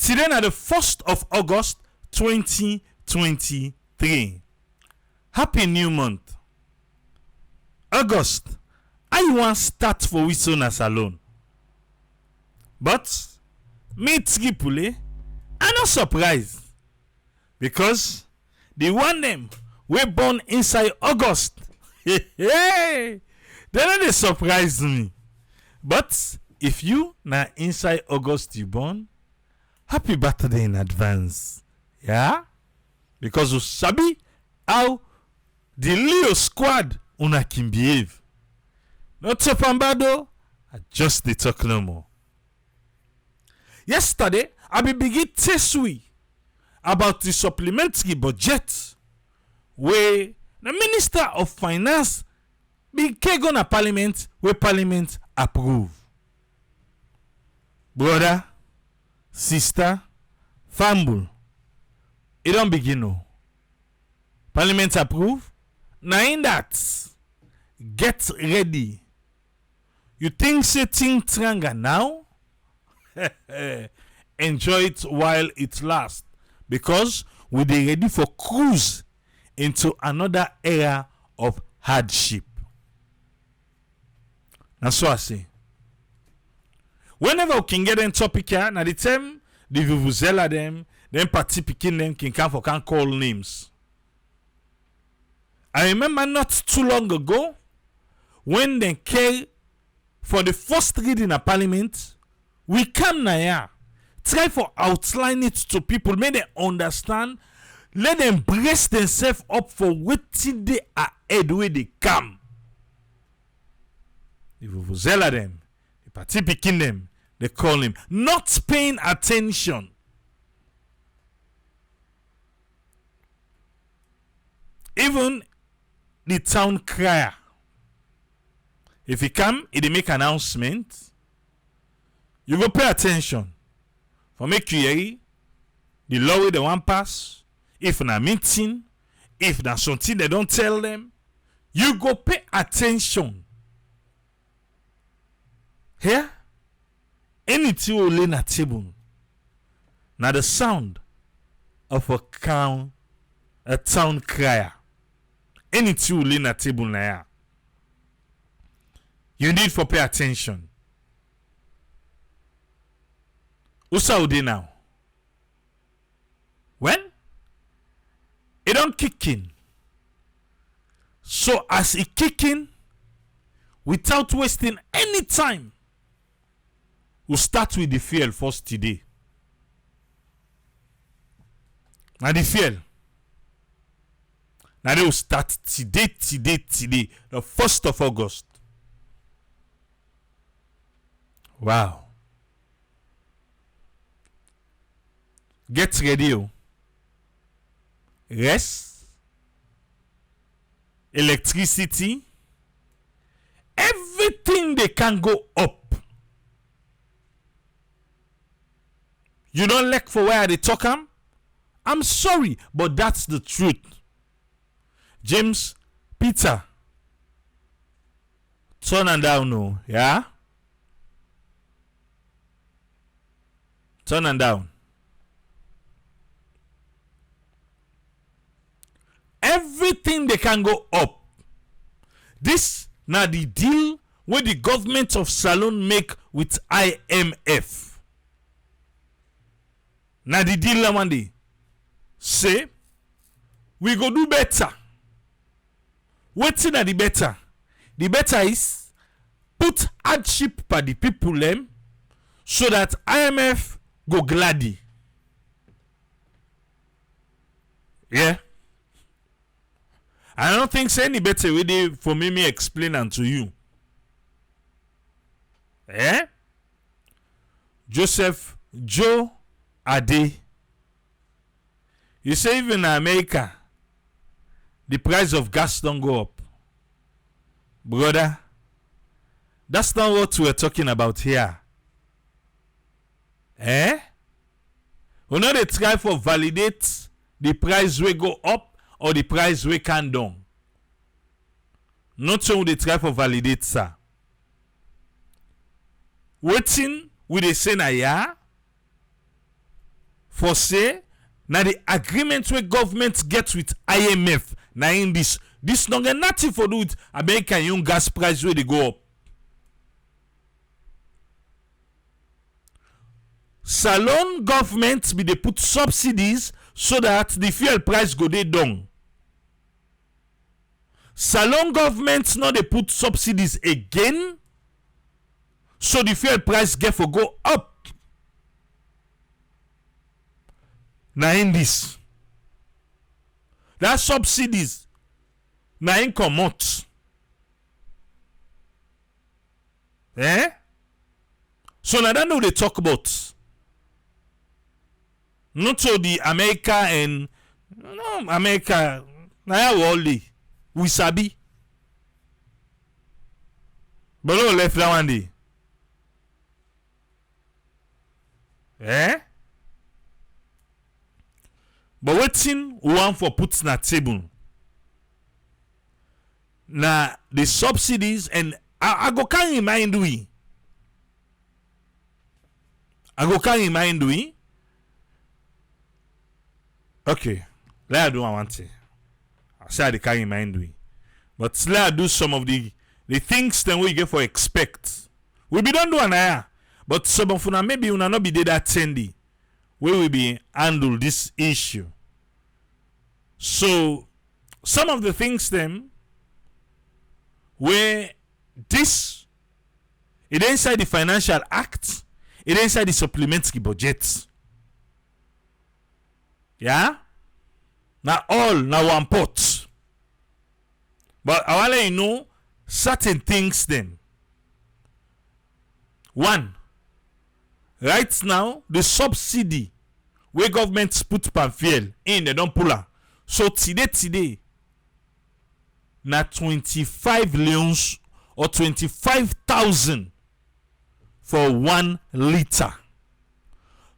Today na the 1st of August 2023. Happy new month. August, I want start for we so na salon. But me Tripule, I no surprised because the one them we born inside August. They don't surprise me. But if you na inside August you born, happy birthday in advance. Yeah? Because you sabi how the Leo squad una can behave. Not so pambado, I just dey talk no more. Yesterday, I be begin test we about the supplementary budget where the Minister of Finance be go na Parliament where Parliament approve. Brother, sister, famble, it don't begin no. Parliament approve. Now in that, get ready. You think setting tranga now? Enjoy it while it lasts, because we dey ready for cruise into another era of hardship. That's so I say. Whenever we can get in topic here, now the time the vuvuzela them, then party picking them can call names. I remember not too long ago when they came for the first reading of Parliament, we come now here, try for outline it to people, make them understand, let them brace themselves up for waiting they are ahead where they come. The vuvuzela them, the party picking them, they call him, not paying attention. Even the town crier, if he come, he make announcement, you go pay attention for make you hear the law way they want pass. If na meeting, if na something they don't tell them, you go pay attention. Here, anything will lay na table. Now the sound of a town crier. Anything will lay na table na ya. You need for pay attention. Usa ude now. When? It don't kick in. So as it kick in, without wasting any time, we'll start with the fuel first today. Now the fuel. Now they will start today, the 1st of August. Wow. Get ready. Rest. Electricity. Everything they can go up. You don't like for where they talk am? I'm sorry, but that's the truth. James, Peter, turn and down, no, yeah? Turn and down. Everything they can go up. This now the deal where the government of Salon make with IMF. Now the deal one day say we go do better. What's in the better? The better is put hardship by the people them so that IMF go gladdy. Yeah. I don't think say any better way for me explain unto you. Eh? Joseph Joe Ade. You say even in America, the price of gas don't go up. Brother, that's not what we're talking about here. Eh? We know they try for validate the price will go up or the price will can down. Not so they try for validate, sir. Waiting with a say na ya. for say na the agreement wey government get with IMF na in this no get nothing for do with American young gas price wey dey go up. Salon government be dey put subsidies so that the fuel price go dey down. Salon government no dey put subsidies again so the fuel price get for go up. Na in this that subsidies na in comot. So na that no dey talk about. Not to the America and no America na we all dey we sabi. But no left that one day. But wetin we want for put na table na the subsidies, and I go can remind we. Okay, let I do one thing. I say I can remind we, but let I do some of the things then we get for expect. We be don't do an aya, but some of una maybe una not be there that trendy. We will be handle this issue. So some of the things them where this it inside the Financial Act, it inside the supplementary budget. Yeah? Now all now one pot. But I want to let you know certain things them. One, right now, the subsidy where governments put per fuel in, they don't pull her. So today, na 25 leons or 25,000 for 1 liter.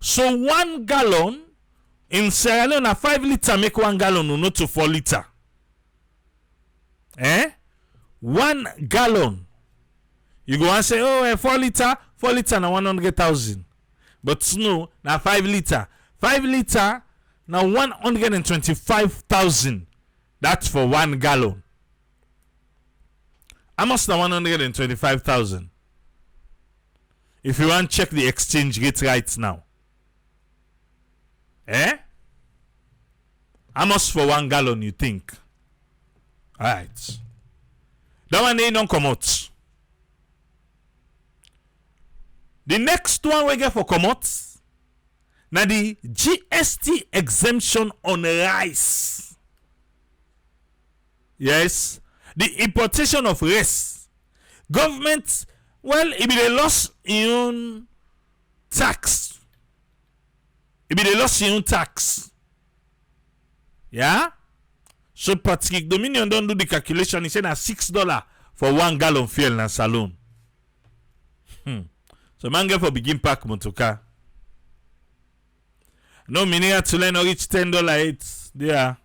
So 1 gallon in Sierra Leone, na 5 liter make 1 gallon, no to 4 liter. 1 gallon. You go and say, oh, 4 liter na 100,000. But no, na 5 liter. 5 liter na 125,000. That's for 1 gallon. How much na 125,000? If you want to check the exchange rate right now. How much for 1 gallon you think? Alright. That one ain't don't come out. The next one we get for come out, now the GST exemption on rice. Yes, the importation of rice. Government, well, it be the loss in tax. Yeah? So Patrick Dominion don't do the calculation. He said na $6 for 1 gallon fuel na saloon. So man get for begin pack motoka. No mineral to learn reach $10 there.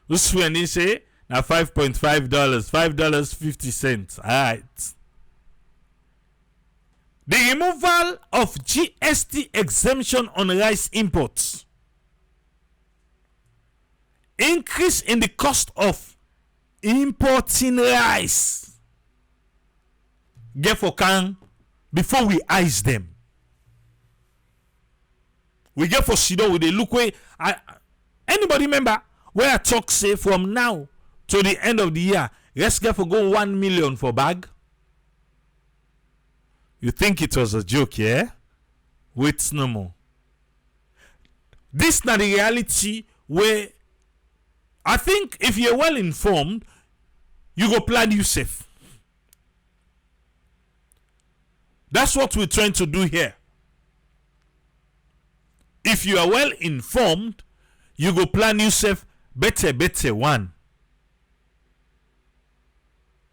Who's when he say na $5.5, $5.50. Alright. The removal of GST exemption on rice imports. Increase in the cost of importing rice. Get for can before we ice them. We get for Sido with a look way. Anybody remember where I talk say from now to the end of the year, let's get for go 1 million for bag? You think it was a joke, yeah? Wait no more. This not the reality where I think if you're well informed, you go plan yourself. That's what we're trying to do here. If you are well informed, you go plan yourself better one.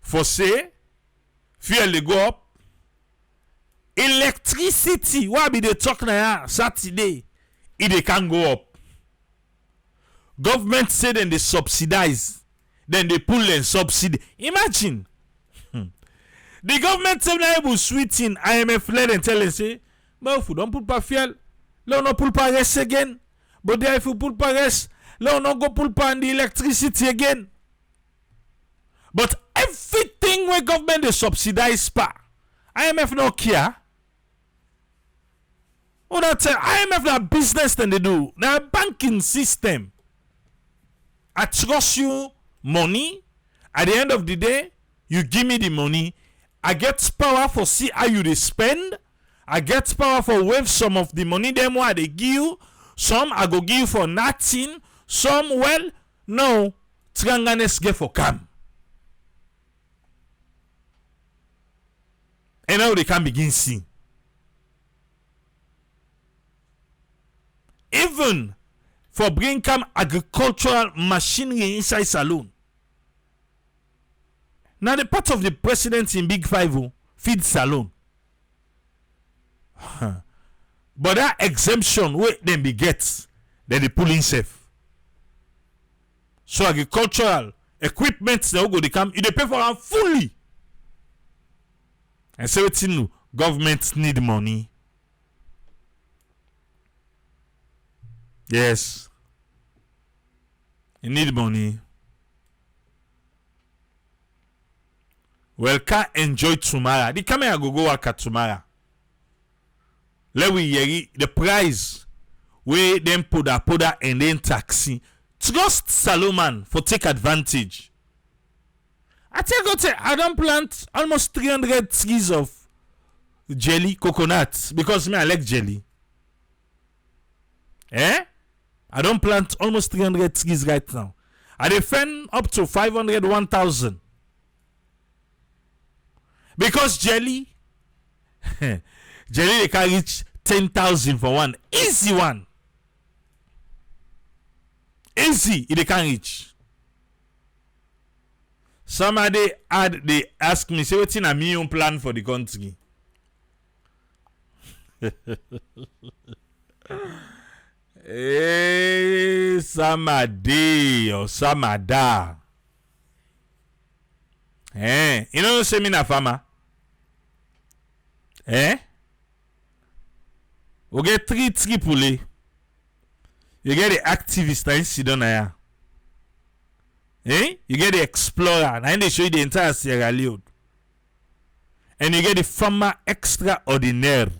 For say, fuel they go up. Electricity, why be they talk now Saturday? It can go up. Government say then they subsidize, then they pull and subsidy. Imagine. The government say they able sweet in IMF led and tell them say, but if we don't put per fuel, là on a pour pas rester again. But there if you pour pas rester, là on a go pour pas the electricity again. But everything where government they subsidize pa. IMF no care. Oh, that's IMF that business than they do. Now banking system. I trust you money. At the end of the day, you give me the money. I get power for see how you they spend. I get power for wave some of the money. Them what they give you. Some I go give you for nothing. Some well, no. Tranganes get for cam. And now they can begin seeing. Even for bring come agricultural machinery inside saloon. Now the part of the president in Big 5 feed saloon. But that exemption where them be get, then they pull in safe. So agricultural equipment they go they come, they pay for them fully. And so it's in government need money. Yes. You need money. Well, can't enjoy tomorrow. The camera go work at tomorrow. Let we hear the price where them put that and then taxi. Trust Salomon for take advantage. I tell you, I don't plant almost 300 trees of jelly coconut because me I like jelly. I don't plant almost 300 trees right now. I defend up to 500, 1,000. Because jelly, jelly they can reach 10,000 for one. Easy one. Easy, they can reach. Somebody they ask me, say what's in a million plan for the country? Hey, Samadi or Samada. You know say me na farmer? We get 3 poulet. You get the activist that sit down here. You get the explorer, and they show you the entire Sierra Leone. And you get the farmer extraordinaire.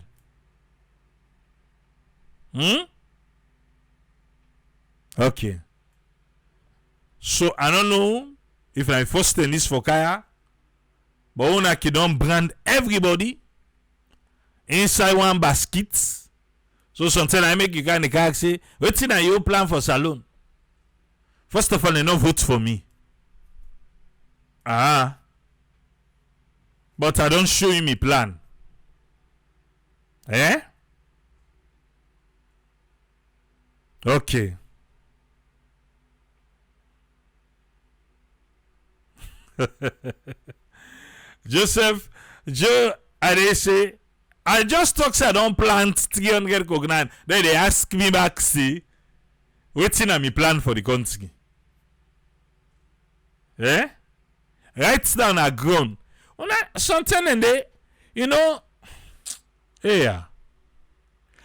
Okay. So I don't know if I first in this for Kaya, but una ki don't brand everybody inside one basket. So sometimes I make you kind of say, what's in your plan for salon? First of all, you no vote for me. But I don't show you my plan. Okay. Joseph, Joe, I say, I just talk say I don't plant 300 coconut. Then they ask me back, see, what's in my plan for the country? Right down a ground. Something and they,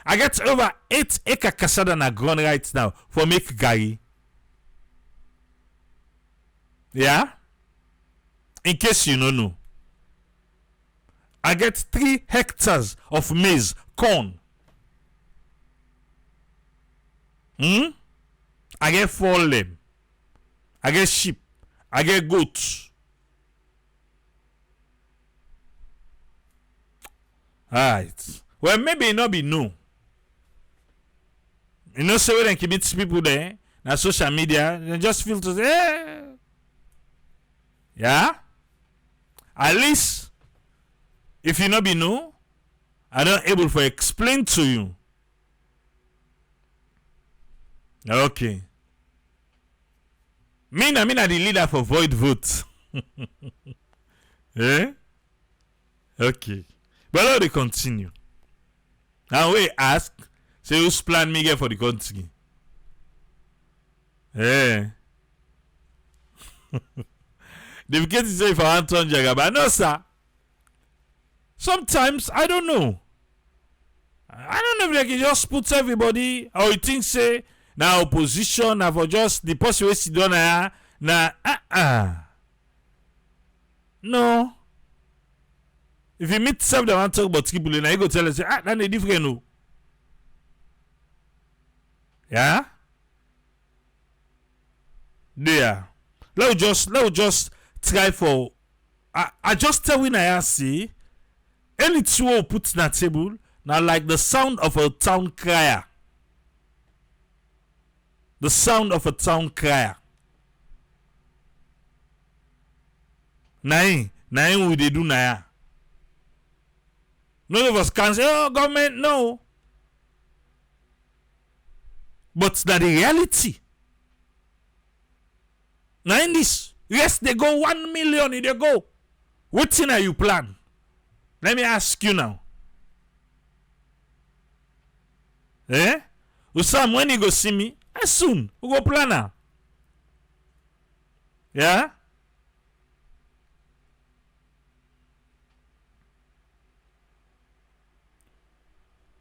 I get over 8 acre casada na ground right now for make gari. Yeah? In case you don't know. I get 3 hectares of maize, corn. I get 4 lamb. I get sheep. I get goats. Alright. Well, maybe it not be no. You know, so when you meet people there, na social media, they just feel to say, yeah? At least, if you not be no, I don't able to explain to you. Okay. Me na the leader for void vote. Okay. But now they continue. Now we ask, say who's plan me get for the country? They get to say if I want to Jagaba. No, sir. Sometimes I don't know. I don't know if they can just put everybody, or you think say now opposition na for just the person wey sit down na no. If you meet some that want to talk about Tripoli, now you go tell us say that's a different no. Yeah? There. Let's just try for I just tell when I see any two put on the table now like the sound of a town crier. The sound of a town crier. Nine we they do now. None of us can say, oh government, no. But that the reality. Now in this, yes, they go 1 million, they go. What thing are you plan? Let me ask you now. Eh? Usam, when you go see me, as soon, we go plan now. Yeah?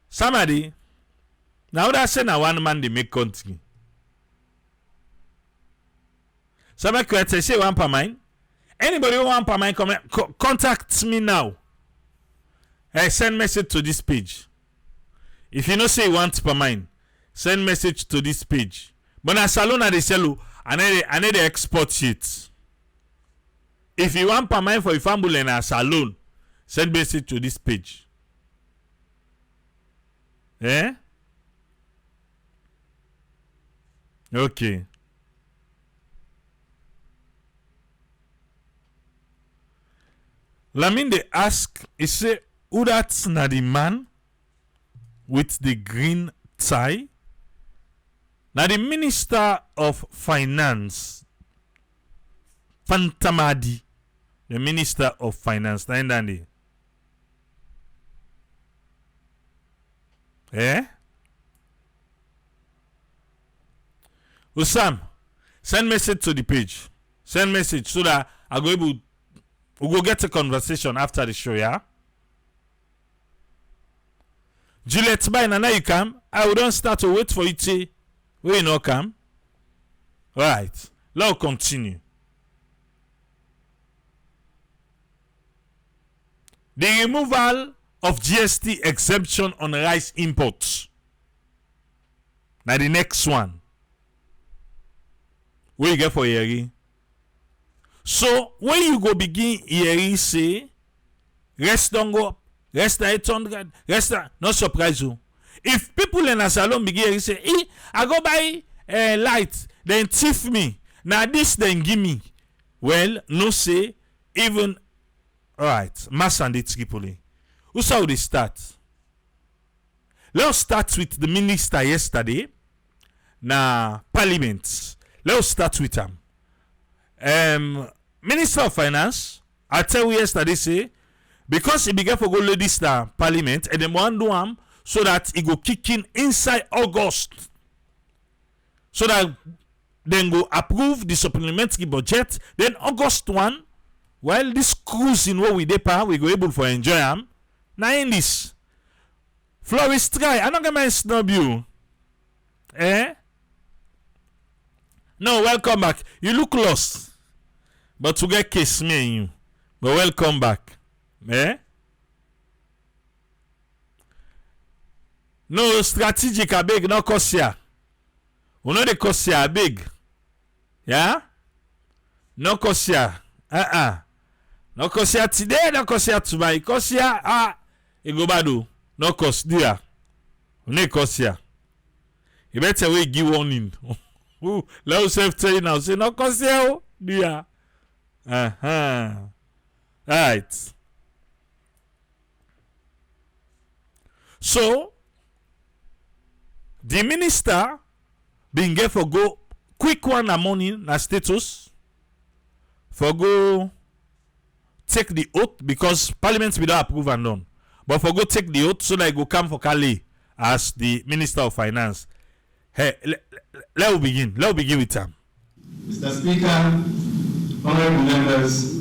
Somebody, now that say na one man they make country. Somebody could say one per mine. Anybody who want per mine, contact me now. I send message to this page. If you know say you want per mine, send message to this page. But na salon they sell and they export shit. If you want per mine for your family in a salon, send message to this page. Eh? Okay. Lamin they ask, he say, who that's na the man with the green tie? Na the Minister of Finance, Fantamadi, the Minister of Finance. Na eh? Usam, send message to the page. Send message so that I go able we go get a conversation after the show, yeah? Juliet, by now you come. I will don't start to wait for you to where you not come. Alright. Let's continue. The removal of GST exemption on rice imports. Now the next one. What you get for Yeri? So when you go begin Yeri say, rest don't go up, rest 800, rest not surprise you. If people in a salon begin say, I go buy light, then thief me. Now this then give me. Well, no say, even alright, Mass and the Tripoli. Who's how they start? Let's start with the minister yesterday. Na parliament. Let's start with him. Minister of Finance, I tell you yesterday say, because he began for go ladies parliament, and then one do him so that he go kick in inside August. So that then go approve the supplementary budget. Then August 1, while this cruising where we depart, we go able for enjoy him. Now in this, Florist try. I don't get my snub you. Eh? No, welcome back. You look lost. But to get case me and you. But welcome back. Eh? No strategic a big, no cost ya. You know the cost ya big. Yeah? No cost ya. No cost ya today, no cost ya tomorrow. Cost ya, you go badu. No cost dia. You know cost ya. You better we give warning. Let us tell you now. Say no cost ya, dia. Right. So, the minister being get for go quick one a morning na status for go take the oath because parliament will not approve and done. But for go take the oath so that he go come for Kali as the Minister of Finance. Hey, let us begin. Let us begin with him. Mr. Speaker, honorable members,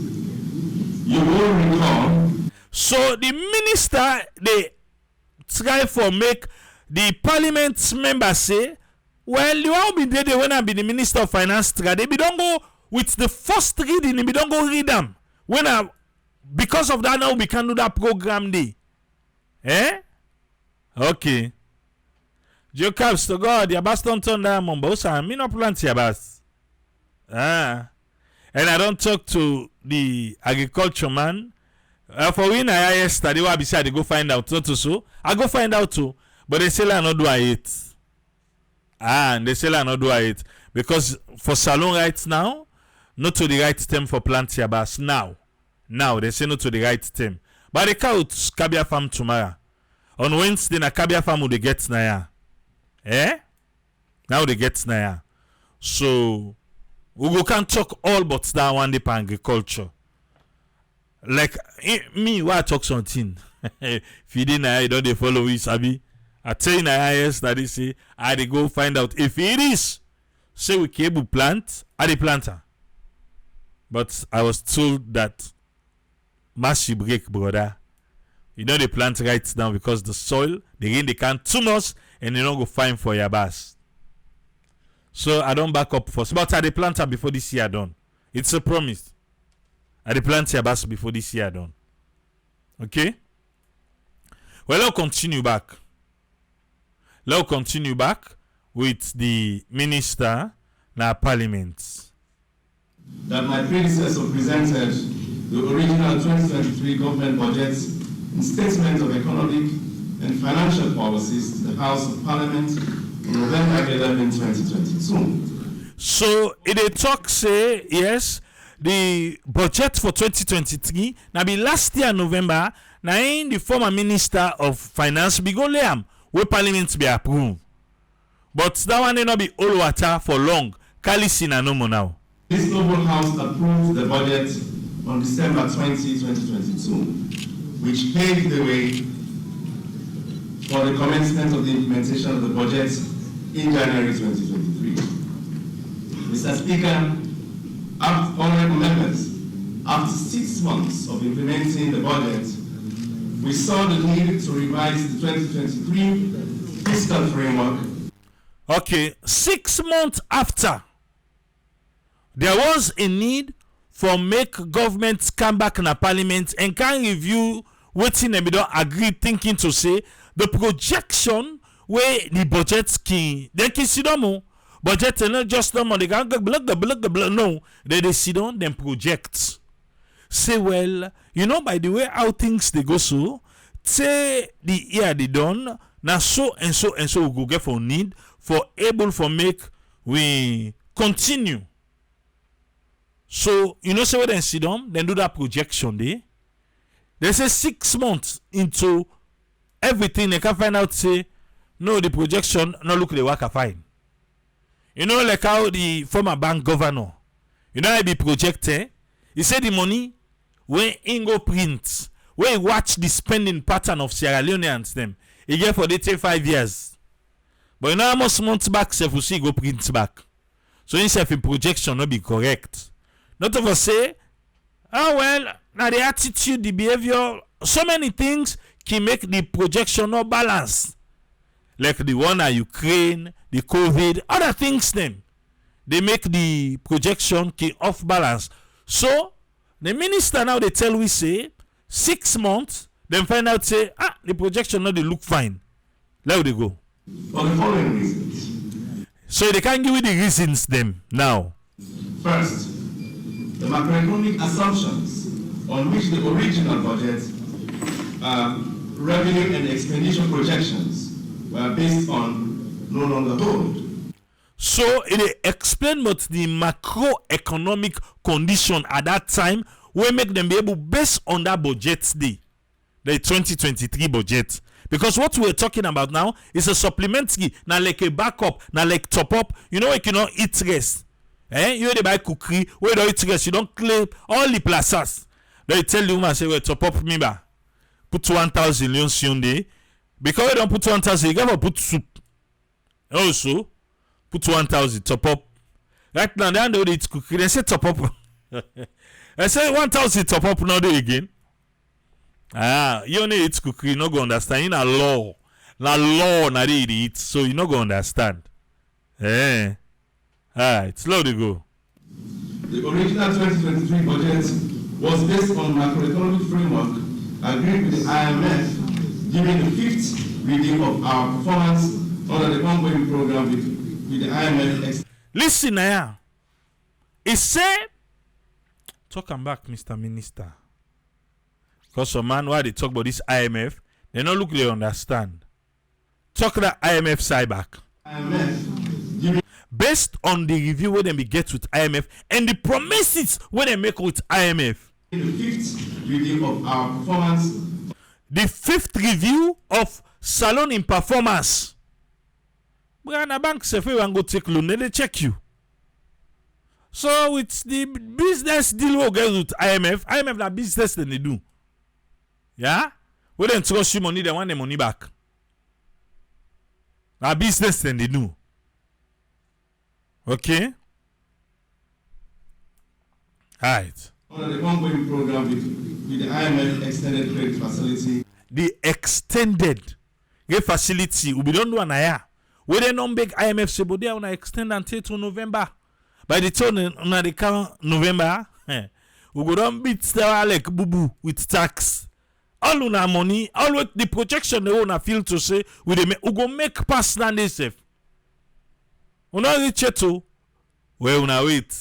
you will recall. So the minister, they try for make the parliament members say, well, you all be there when I be the Minister of Finance, they be don't go with the first reading, they be don't go read them. Because of that now we can do that program day. Okay. Jokabs to God, your bas don't turn down Mombosa, me not plant your bas. And I don't talk to the agriculture man. For when I study what I say, they go find out not to so. I go find out too, but they say I not do it. And they say I not do it because for salon right now, not to the right term for plant your bas now. Now they say not to the right term. But they count Kabia farm tomorrow. On Wednesday, na Kabia farm they get na ya. Now they get na ya. So we can talk all but that one day for agriculture. Like me, why I talk something? If you didn't, I don't they follow it, Sabi. I tell you na yes that they say I dey go find out if it is. Say we can plant, I the planter. But I was told that massive break, brother. You know they plant right now because the soil, the rain they can't too much and they don't go fine for your bass. So I don't back up first. But I the planter before this year done. It's a promise. I the plant your bass before this year done. Okay? Well, I'll continue back. Let's continue back with the minister na parliament. That my predecessor presented the original 2023 government budget and statement of economic and financial policies to the House of Parliament on November 11, 2022. So, it talk say, yes, the budget for 2023, now be last year November, now in the former minister of finance, be go lay am, where parliament be approved. But that one may not be all water for long. Kalisi na no more now. This noble house approved the budget on December 20, 2022, which paved the way for the commencement of the implementation of the budget in January 2023. Mr. Speaker, honorable members, after 6 months of implementing the budget, we saw the need to revise the 2023 fiscal framework. Okay, 6 months after, there was a need for make government come back in a parliament and can review wetin dem don agree thinking to say the projection where the budget can they can sit down budget not just normal they can no they sit down then project say well you know by the way how things they go so say the year they done now so and so and so we go get for need for able for make we continue. So, you know, say when they sit down, then do that projection day. They say 6 months into everything, they can find out, say, no, the projection, no look the work fine. You know, like how the former bank governor, you know, I be projected, he said the money, when he go print, when he watch the spending pattern of Sierra Leoneans, them, he get for they take 5 years. But you know how much months back, self will see go print back. So, himself in projection not be correct. Not of us say, oh well, now the attitude, the behavior, so many things can make the projection not balanced. Like the one at Ukraine, the COVID, other things them. They make the projection can off balance. So the minister now they tell we say 6 months, then find out say, the projection now they look fine. Let they go. For the following reasons. So they can give you the reasons them now. First, the macroeconomic assumptions on which the original budget revenue and expenditure projections were based on no longer hold. So it explain what the macroeconomic condition at that time will make them be able based on that budget day, the 2023 budget. Because what we're talking about now is a supplementary, now like a backup, now like top up. You know, you cannot eat rest. You dey buy cookery, where don't eat rest, you don't claim all the plazas. They tell the woman say, well, top up me ba. Put 1,000 leons day. Because we don't put 1,000, you gotta put soup. Also, put 1,000 top up. Right now, they don't eat cookery. They say top up. I say 1,000 top up now again. You only eat cookery, no go understand. In a law, La law na dey it, so you no go understand. Eh. Alright, slow to go. The original 2023 budget was based on macroeconomic framework agreed with the IMF during the 5th review of our performance under the ongoing program with the IMF. Listen now. He said, talk am back, Mr. Minister. Because some man, why they talk about this IMF, they don't look they understand. Talk that IMF side back. Based on the review where they be get with IMF and the promises where they make with IMF. The 5th review of our performance. The 5th review of Salon in performance. But bank say if you want go take loan, they check you. So it's the business deal we get with IMF. IMF na business than they do. Yeah? When they trust you money, they want the money back. Na business than they do. Okay? Alright. Under the ongoing program with the IMF extended credit facility. The extended facility we don't do an aya. We don't know big IMF say, but they want to extend until to November. By the time they come November, we go down beat like boo boo with tax. All una money, all with the projection they wanna feel to say we go make pass than they safe. We not reach it to where una wait.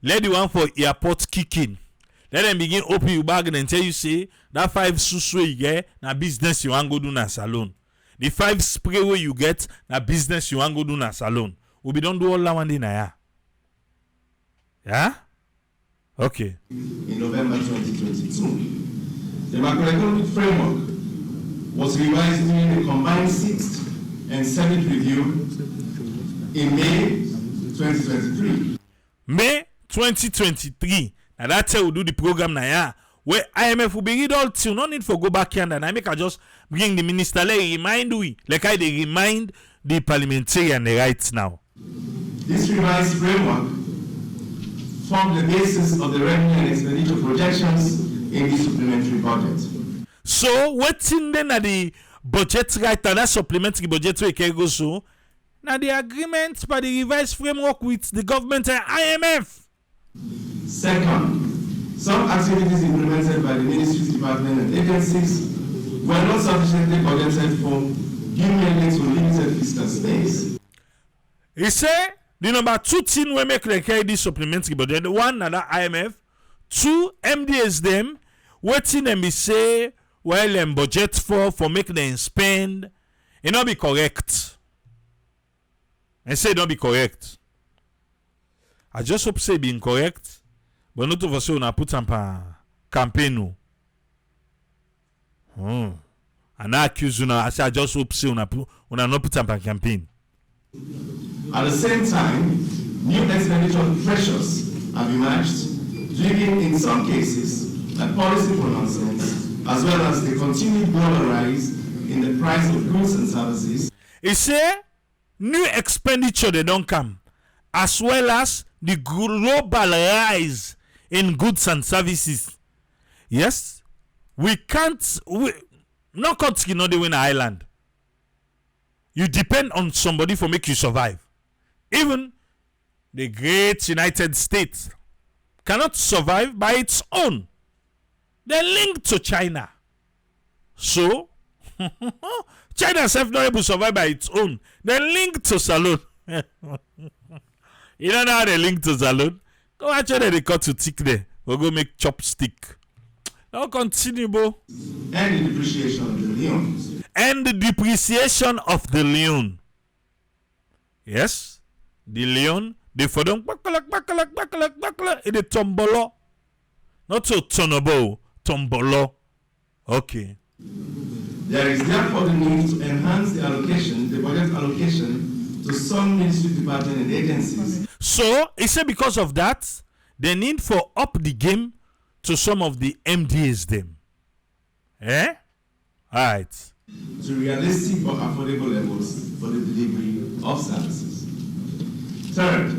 Let the one for airport kick in. Let them begin open your bag and tell you say that 5 susu you get na business you want go do na salon. The 5 spray where you get na business you want go do na salon. We be don't do all that one day na ya. Yeah? Okay. In November 2022, the macroeconomic framework was revised during the combined 6th and 7th review in May 2023. May 2023. Now that's how we do the program now, yeah. Where IMF will be read all till no need for go back here and I make I just bring the minister like remind we like I they remind the parliamentarian right now. This revised framework formed the basis of the revenue and expenditure projections in the supplementary budget. So what's in then at the budget right now, that supplementary budget we can go so now the agreement by the revised framework with the government and IMF. Second, some activities implemented by the ministries, departments, and agencies were not sufficiently budgeted for due mainly to limited fiscal space. He said the number 2 thing we make like carry this supplementary budget. The one that IMF, 2 MDS them waiting them be say well them budget for make them spend. It not be correct. And say it not be correct. I just hope say be incorrect, but not over say una put some campaign. And I accuse una. I say I just hope say una not put some campaign. At the same time, new expenditure pressures have emerged, driven in some cases by policy pronouncements, as well as the continued global rise in the price of goods and services. He say new expenditure they don't come, as well as the global rise in goods and services. Yes, we no country not the win island. You depend on somebody for make you survive. Even the great United States cannot survive by its own. They're linked to China. So, China self not able to survive by its own. They're linked to salon. You don't know how they link to salon? Go actually they cut to tick there. We'll go make chopstick. Now continue, bro. And the depreciation of the Leone. And the depreciation of the Leone. Yes, the Leone, they for them bakalak, it is tombolo. Not so tonabo, tombolo. Okay. There is therefore the need to enhance the budget allocation to some ministry departments and agencies. So, he said because of that, the need for up the game to some of the MDAs them. Eh? Alright. To realistic but affordable levels for the delivery of services. Third,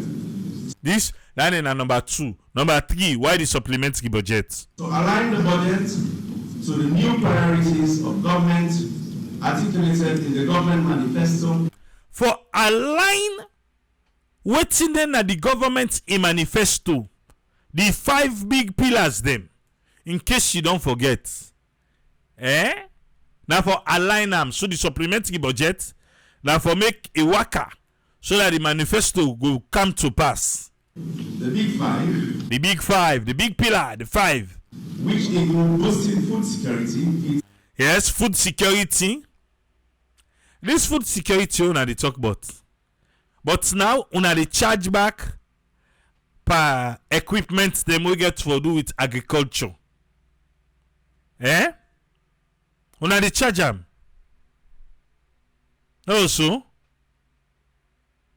this that is number 2. Number 3, why the supplementary budget? To align the budget to the new priorities of government articulated in the government manifesto for align wetin dem na the government in manifesto, the 5 big pillars them, in case you don't forget. Now for align them, so the supplementary budget, now for make a worker, so that the manifesto will come to pass. The big five. The big five, the big pillar, the 5. Which include boosting food security. Yes, food security. This food security una dey talk about. But now una dey charge back per equipment them we get for do with agriculture. Una dey charge am. No so.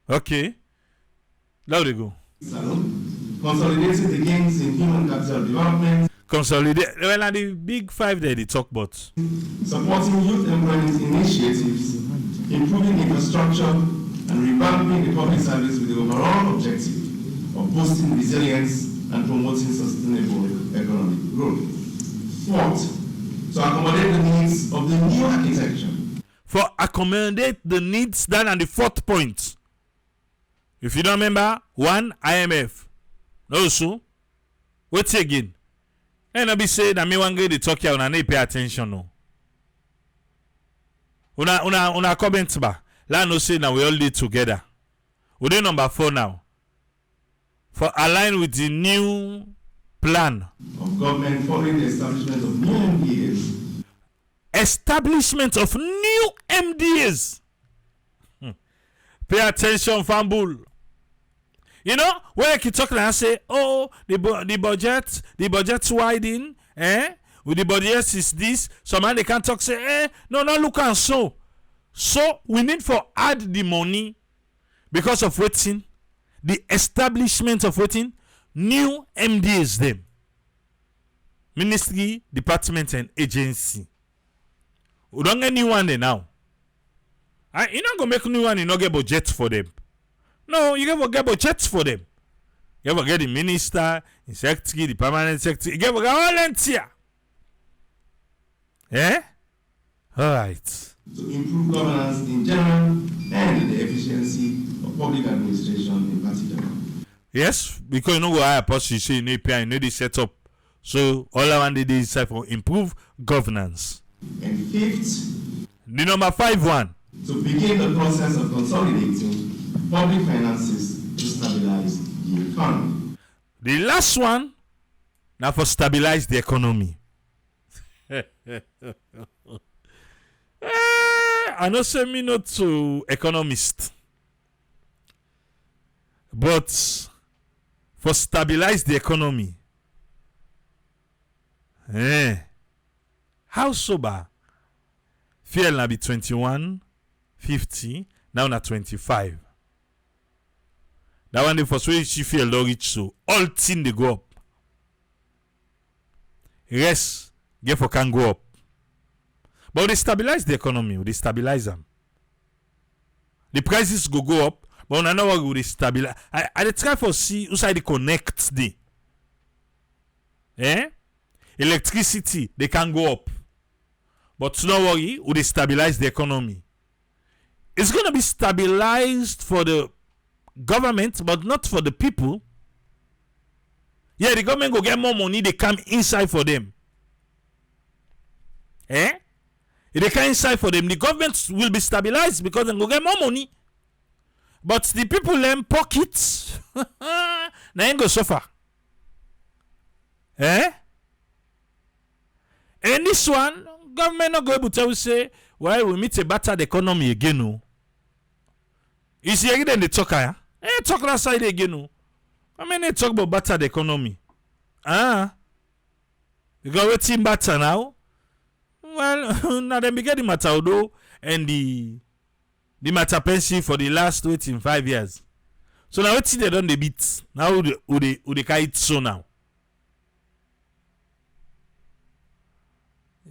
Okay. Now they go. Consolidating the gains in human capital development. Consolidate. Well, the big 5 there they talk about. Supporting youth employment initiatives, improving infrastructure, and revamping the public service with the overall objective of boosting resilience and promoting sustainable economic growth. 4th, to accommodate the needs of the new architecture. For accommodate the needs, that and the 4th point. If you don't remember, 1 IMF. Also, what's again? And I be say that me one get the talk here and I pay attention no. Una comment ba. La no say now we all live together. We do number 4 now. For align with the new plan of government following the establishment of new MDAs. Establishment of new MDAs. Pay attention, Fambul. You know, when I keep talking and say, oh, the budget's widening, with the budget is this, some man they can't talk, say, no, look and so. So we need for add the money because of waiting, the establishment of waiting, new MDAs them. Ministry, department, and agency. We don't get new one there now. You not gonna make new one, you not get budget for them. No, you never get budgets for them. You ever get the minister, the secretary, the permanent secretary. You ever get all them here. All right. To improve governance in general and the efficiency of public administration in particular. Yes, because you know what I possibly say in API, you know the setup. So all I want to do is for improve governance. And 5th, the number 5 one. To begin the process of consolidating public finances to stabilize the economy. The last one, now for stabilize the economy. I know say me not to economist, but for stabilize the economy. How sober? Fuel na be 21.50, now na 25. That one the first way she feel low reach so all thing they go up. Rest get for can go up. But they stabilize the economy, they stabilize them. The prices go up, but I know what will they stabilize. I try for see who side they connect the. Electricity they can go up. But don't worry, will they stabilize the economy. It's gonna be stabilized for the government, but not for the people. Yeah, the government go get more money, they come inside for them. If they come inside for them, the government will be stabilized because they go get more money. But the people them pockets, they ain't go suffer. And this one, government not go able to tell you say, well, we meet a battered economy again. No. You see again they talk here. Talk that side again. No. I mean they talk about battered economy. You got waiting batter now. Well, now them get the matter though, and the matter pension for the last 5 years. So now what's they done the beat. Now who they carry it so now.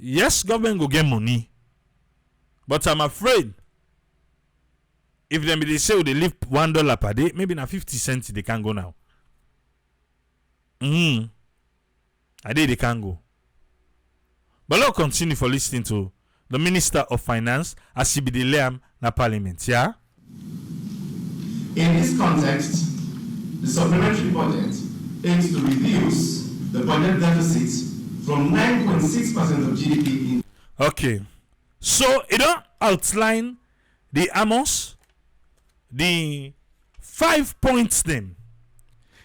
Yes, government go get money. But I'm afraid if they say they live $1 per day, maybe na 50 cents they can go now. I think they can go. But let's continue for listening to the Minister of Finance, as he be the Leam na Parliament, yeah? In this context, the supplementary budget aims to reduce the budget deficit from 9.6% of GDP in... Okay. So, it don't outline the amos, the 5 points them.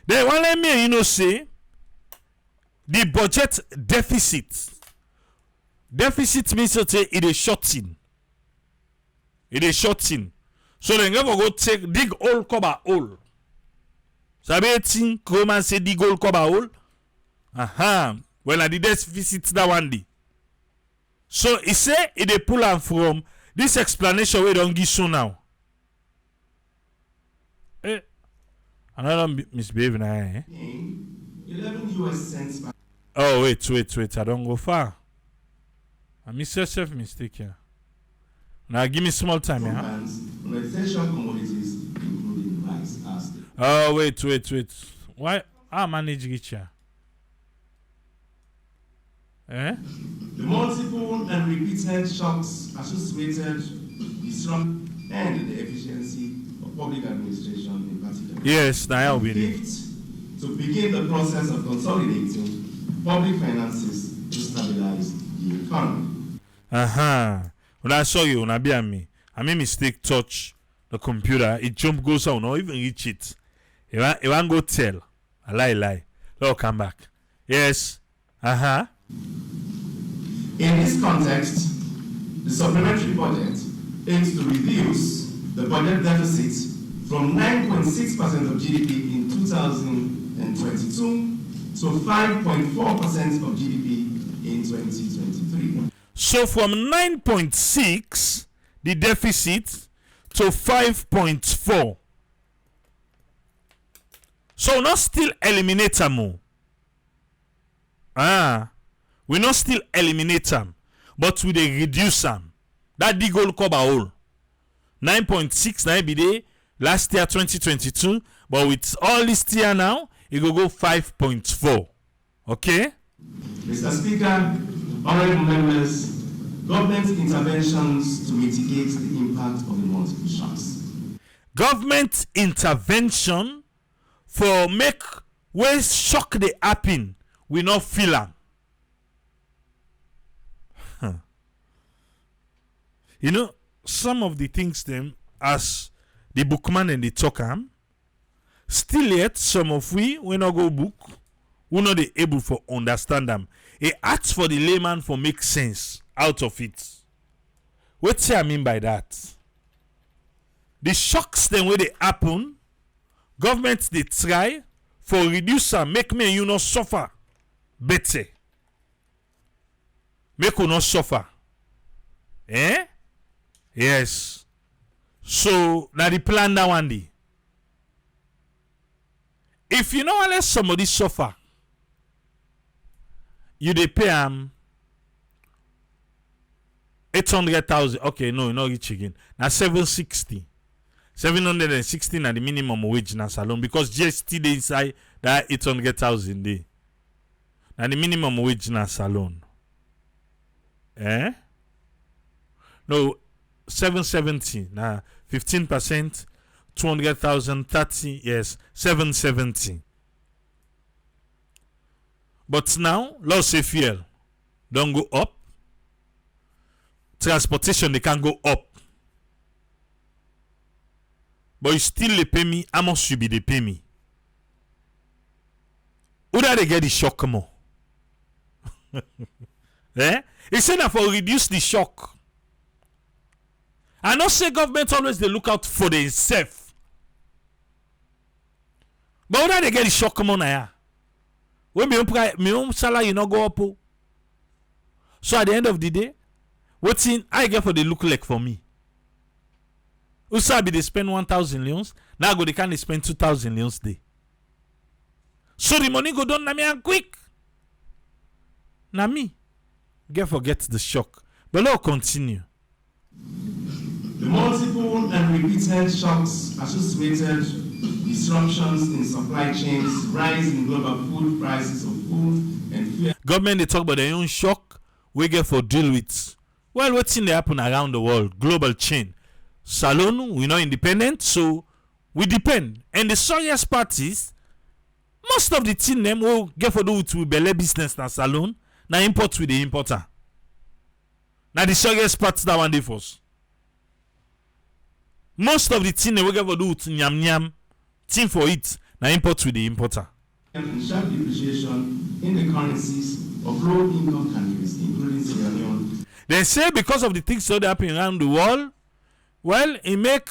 Then one let me say the budget deficit. Deficit means to say it is shorting. It is shorting. So they never go dig hole cover hole. Sabe tin comment say dig hole cover hole? Aha. Well, I the deficit that one day. So he say it dey pull am from this explanation we don't give so now. Eh, another misbehave now, eh? 11 US cents per... Oh, wait. I don't go far. I miss yourself mistake here. Now give me small time here. On essential commodities, including rice, as the... Oh, wait. Why? I manage it here. Eh? The multiple and repeated shocks associated disrupt and the efficiency of public administration in particular. Yes, now we need to begin the process of consolidating public finances to stabilize the economy. When I saw you, when I be at me, I made mistake touch the computer. It jump goes out, or even reach it. It won't go tell. I lie. I'll come back. Yes. In this context, the supplementary budget aims to reduce the budget deficit from 9.6% of GDP in 2022 to 5.4% of GDP in 2023. So from 9.6, the deficit to 5.4. So not still eliminate them. We not still eliminate them, but we dey reduce them. That the goal cover all. 9.6 now be there last year 2022, but with all this year now, it go 5.4. Okay? Mr. Speaker, honorable members, government interventions to mitigate the impact of the multiple shocks. Government intervention for make where shock they happen, we not feel them. You know, some of the things them as the bookman and the talker, still yet some of we not go book, we not able for understand them. It asks for the layman for make sense out of it. What I mean by that? The shocks them where they happen, government they try for reduce and make me you not suffer better. Make you not suffer. Eh? Yes. So now the plan that one day. If you know let somebody suffer, you dey pay 800,000. Okay, no, not rich again. Now 760. 760 na the minimum wage na salon because GST dey inside that 800,000 day. Na the minimum wage na salon. Eh? No, 770. Now 15%, 200,000, 30, yes, 770. But now, let's say fuel don't go up. Transportation, they can go up. But you still they pay me, how much you be they pay me? Who that they get the shock more? Eh? It's enough for reduce the shock. I not say government always they look out for themselves. But who that they get the shock more now? When my own salary not go up. So at the end of the day, what's in I get for the look like for me? Usabi they spend 1,000 leons. Now go they can spend 2,000 leons day. So the money go down na me and quick. Na me get forget the shock. But let's continue. The multiple and repeated shocks associated disruptions in supply chains, rise in global food prices of food and fuel. Government they talk about their own shock. We get for deal with Well, what's in the happen around the world? Global chain. Salon, we're not independent, so we depend. And the sorriest parties, most of the thing them will get for do with belly business na salon, na import with the importer. Now the sorriest parts that one day for us. Most of the thing they will get for do with nyam nyam, thing for it, na import with the importer. And sharp depreciation in the currencies of low-income countries, including Sierra Leone. They say because of the things that happen around the world, well, it make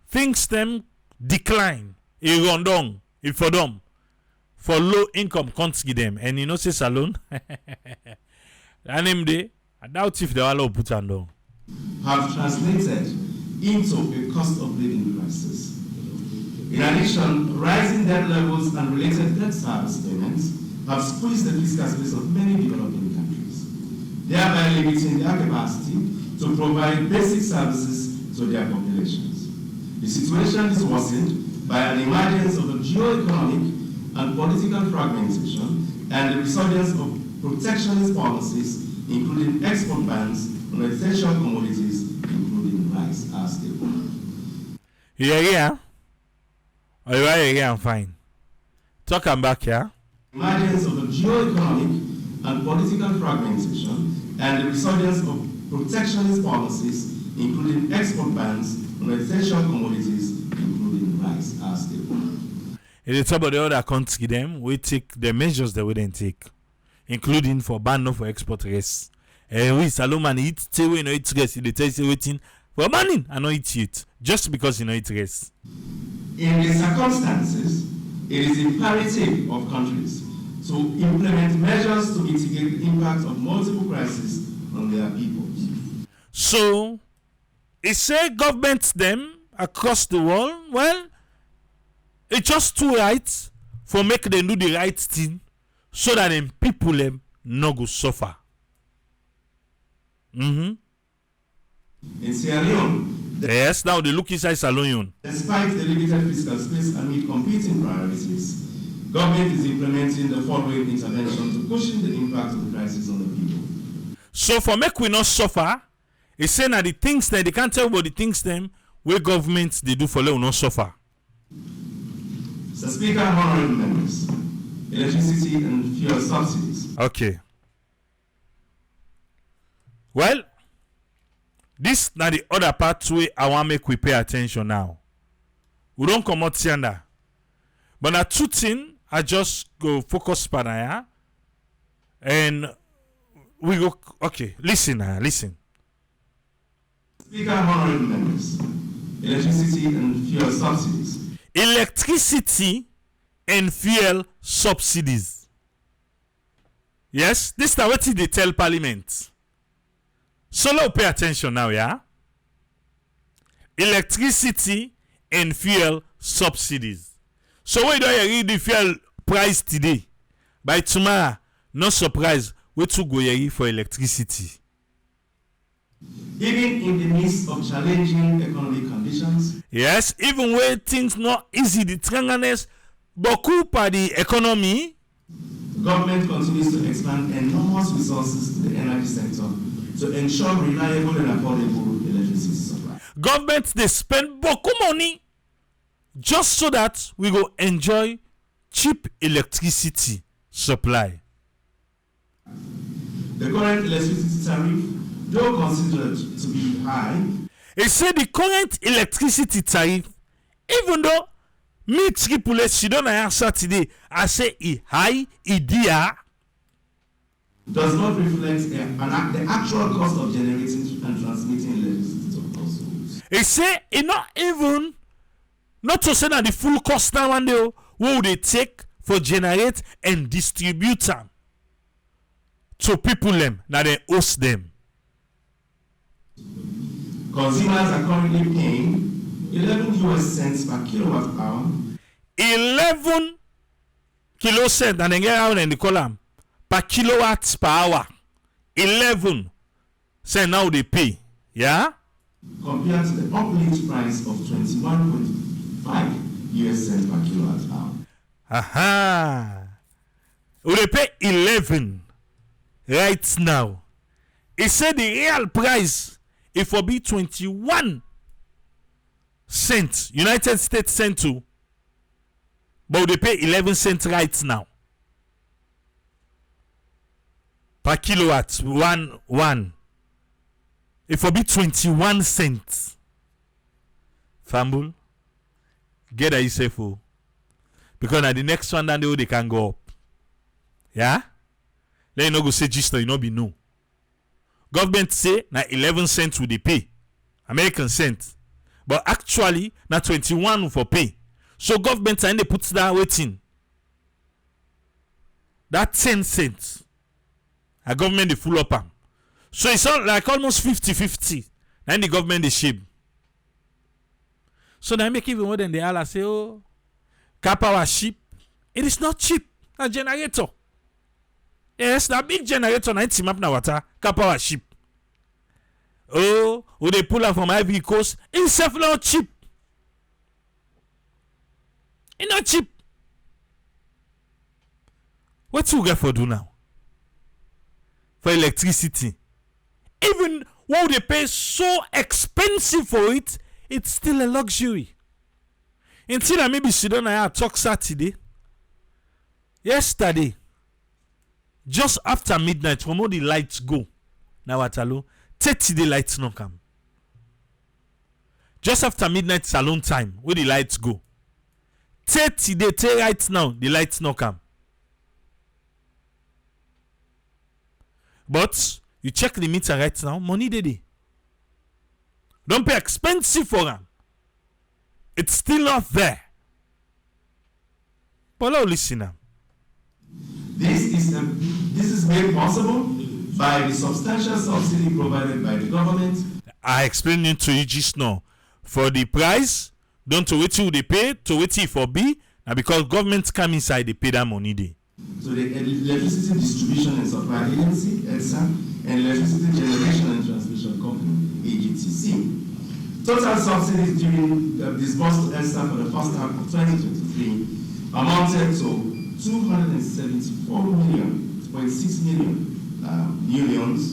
things them decline, it run down, it for them, for low-income countries them. And you know, say salon, and him day, I doubt if they all put on down. Have translated into a cost of living crisis. In addition, rising debt levels and related debt service payments have squeezed the fiscal space of many developing countries, thereby limiting their capacity to provide basic services to their populations. The situation is worsened by an emergence of a geo-economic and political fragmentation and the resurgence of protectionist policies, including export bans on essential commodities, including rice as staple. Yeah. Are you right? Yeah, I'm fine. Talk and back here. Emergence of a geo-economic and political fragmentation and the resurgence of protectionist policies, including export bans on essential commodities, including rice as staple. It is about the other country them we take the measures that we didn't take, including for ban no for export rice. We Salomon eat say we no eat rice, they tell you waiting for banning and not eat it just because you know eat rice. In these circumstances, it is imperative of countries to implement measures to mitigate the impact of multiple crises on their peoples. So, it say governments them across the world, well, it's just too right for make them do the right thing so that them people them no go suffer. In Sierra Leone, yes, now they look inside Salon. Despite the limited fiscal space amid competing priorities, government is implementing the following intervention to cushion the impact of the crisis on the people. So for make we not suffer, it's saying that the things that they can't tell about the things them where governments they do for let we not suffer. Mr. Speaker, honorable members, electricity and fuel subsidies. Okay. Well, this now the other part where I want make we pay attention now. We don't come out here, but now two things I just go focus on here, and we go. Okay, listen. Speaker, honorable members, electricity and fuel subsidies. Electricity and fuel subsidies. Yes, this is what they tell Parliament. So now pay attention now, yeah? Electricity and fuel subsidies. So when you read the fuel price today, by tomorrow, no surprise, we to go here for electricity. Even in the midst of challenging economic conditions. Yes, even when things not easy, the triangleness, beaucoup par the economy. Government continues to expand enormous resources to the energy sector to ensure reliable and affordable electricity supply. Government they spend beaucoup money just so that we go enjoy cheap electricity supply. The current electricity tariff, though considered to be high, it said the current electricity tariff, even though me triple she don't answer today, I say it high, it dear. Does not reflect the actual cost of generating and transmitting electricity to households. It say it not even, not to say that the full cost now one day what they take for generate and distribute them to people them that they host them. Consumers are currently paying 11 US cents per kilowatt hour. 11 kilo cents and then get out in the column per kilowatts per hour. 11 cents now they pay. Yeah? Compared to the uplift price of 21.5 US cents per kilowatt hour. Aha. We pay 11 right now. He said the real price it will be 21 cents, United States cent too, but they pay 11 cents right now per kilowatt. One. It will be 21 cents. Fumble. Get that yourself, oh. Because now the next one, they can go up. Yeah? Then you no go say just you no be no. Government say na 11 cents will they pay. American cents. But actually, na 21 for pay. So government and they put that waiting. That 10 cents. A government they full up am. So it's all like almost 50-50. And the government they shape. So now make even more than the all say, oh, car power cheap. It is not cheap. A generator. Yes, that big generator na team up na water. Car power cheap. Oh, they pull out from Ivory Coast. It's not cheap. It's not cheap. What you get for do now? For electricity. Even when they pay so expensive for it, it's still a luxury. Until I maybe sit down and talk Saturday. Yesterday, just after midnight, from all the lights go, now Waterloo, 30 the lights no come. Just after midnight salon time, where the lights go, 30 they tell right now, the lights no come. But you check the meter right now, money they. Don't pay expensive for them. It's still not there. But now listen now. This is made possible by the substantial subsidy provided by the government. I explained it to you just now. For the price, don't to wait till they pay, to wait till for B, and because government come inside, they pay that money there. So the Electricity Distribution and Supply Agency, EDSA, and Electricity Generation and Transmission Company, AGTC. Total subsidies during disbursed to EDSA for the first half of 2023 amounted to 274.6 millions,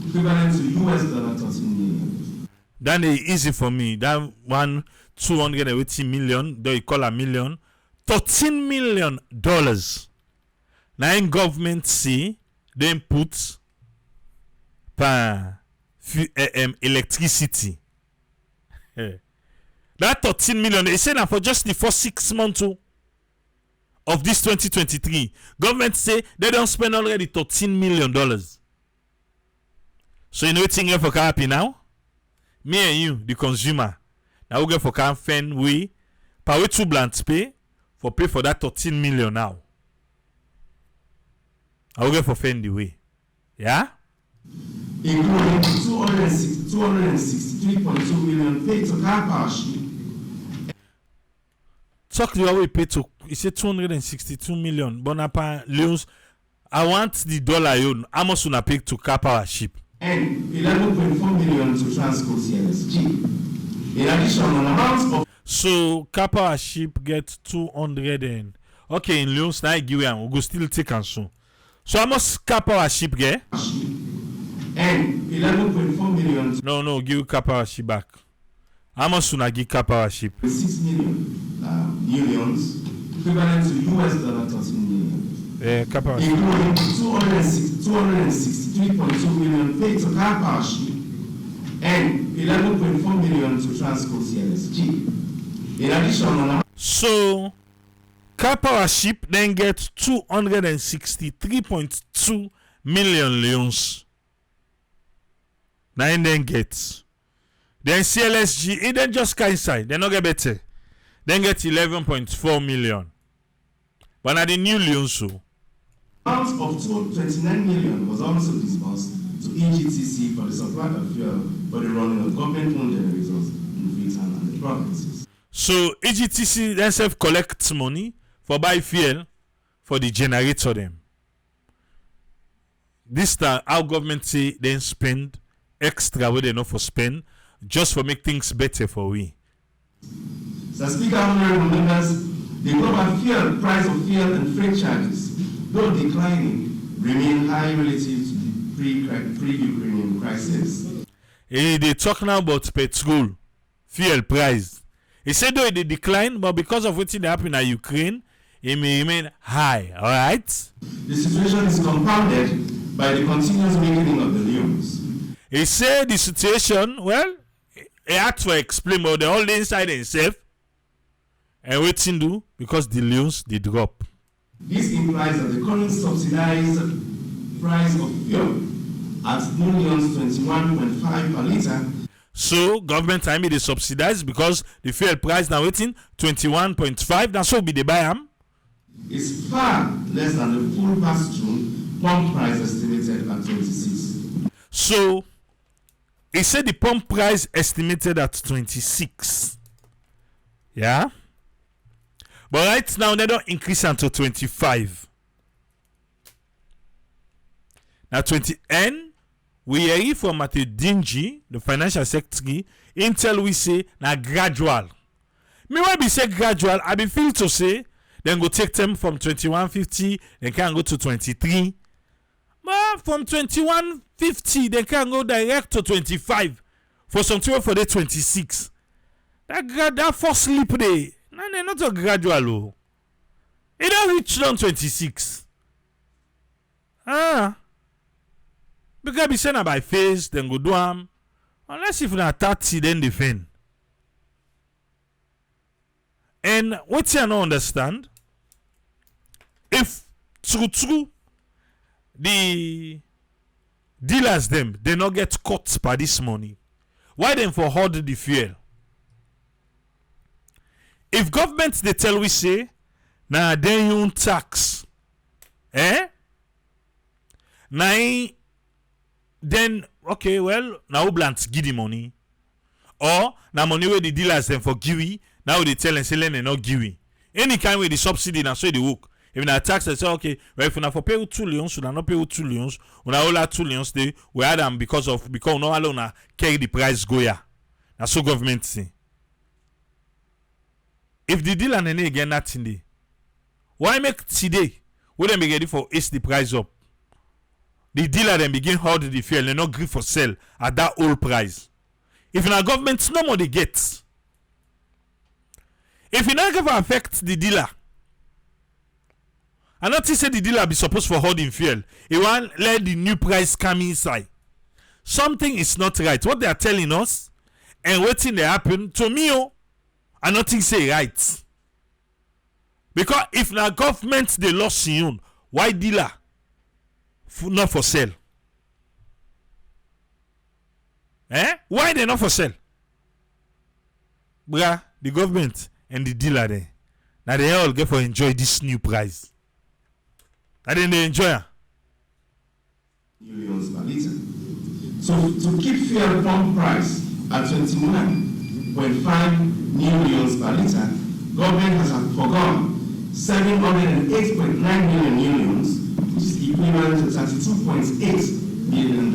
equivalent to $13 million. That is easy for me. That one 280 million, though you call a million, $13 million. Now in government see, then put per electricity. That 13 million, they say now for just the first 6 months of this 2023. Government say they don't spend already $13 million. So you know what thing for happy now? Me and you, the consumer, now we get for can find way, per way 2 blanks pay for that 13 million now. I will get for find the way. Yeah? Including 263.2 million paid to car power sheep. Talk the way we pay to, he said 262 million. But Leone's, I want the dollar you. How much will I pay to car power ship? And 11.4 million to Transco CLSG. In addition, on amounts of. So car power ship get 200 and okay in Leone's now give we go still take and soon. So how much car power ship get? And 11.4 million. No, give car power ship back. How much soon I give car power ship? 6 million millions, equivalent to $13 million. Car power ship. Including 263.2 million paid to car power ship and 11.4 million to Transco CLSG. In addition, so car power ship then get 263.2 million leons. Now then get. Then CLSG, it then just inside. They not get better. Then get 11.4 million. But now the new leons so. Amount of 29 million was also disbursed to EGTC for the supply of fuel for the running of government-owned generators in Freetown and the provinces. So EGTC themselves collects money for buy fuel for the generator them. This time our government say then spend extra where they know for spend just for make things better for we. So Speaker, honorable members, the global price of fuel and freight charges, though declining, remain high relative to the pre-Ukrainian crisis. They talk now about petrol, fuel price. He said though it decline, but because of what happened in Ukraine, it may remain high. All right. The situation is compounded by the continuous weakening of the Leones. He said the situation, well, he had to explain, but they all inside himself. And waiting do because the Leones they drop. This implies that the current subsidized price of fuel at Leone's 21.5 per litre. So government time they subsidize because the fuel price now waiting 21.5. That's what be they buy them. Is far less than the full pass-through pump price estimated at 26. So he said the pump price estimated at 26. Yeah. But right now they don't increase until 25. Now 20 and we hear from Matthew Dingy, the financial secretary, until we say now gradual. Me why be say gradual, I be feel to say then go take them from 21.50, then can go to 23. But from 21.50, they can go direct to 25. For some time for the 26. That first sleep day. No, they're not a gradual. It don't reach down 26. Because be sent by phase, then go do them. Unless if not 30, then defend. And what you don't understand, if true, the dealers them, they not get caught by this money. Why them for hold the fuel? If government they tell we say, nah then you tax. Now then okay, well, now Blants give the money. Or now money where the dealers them for give, now they tell and say they not give. Any kind with the subsidy now so they work. If na tax they say okay, well if na for pay 2 Leons, we not pay 2 Leons, we na all 2 Leons they we add them because no alone carry the price go ya. That's so government say. If the dealer and again nothing day, why make today? We them be ready for ace the price up. The dealer then begin hold the fuel and not agree for sell at that old price. If na government no more they get. If you not ever affect the dealer, and not to say the dealer be supposed for holding fuel, he want let the new price come inside. Something is not right. What they are telling us and waiting they happen to me, and nothing say right. Because if na government they lost you, why dealer not for sale? Why they not for sale? Bruh, the government and the dealer there. Now they all get for enjoy this new price. And then they enjoy it. Millions per litre. So to keep fuel pump price at 21.5 millions per litre, government has forgone 708.9 million millions, which is equivalent to $32.8 million.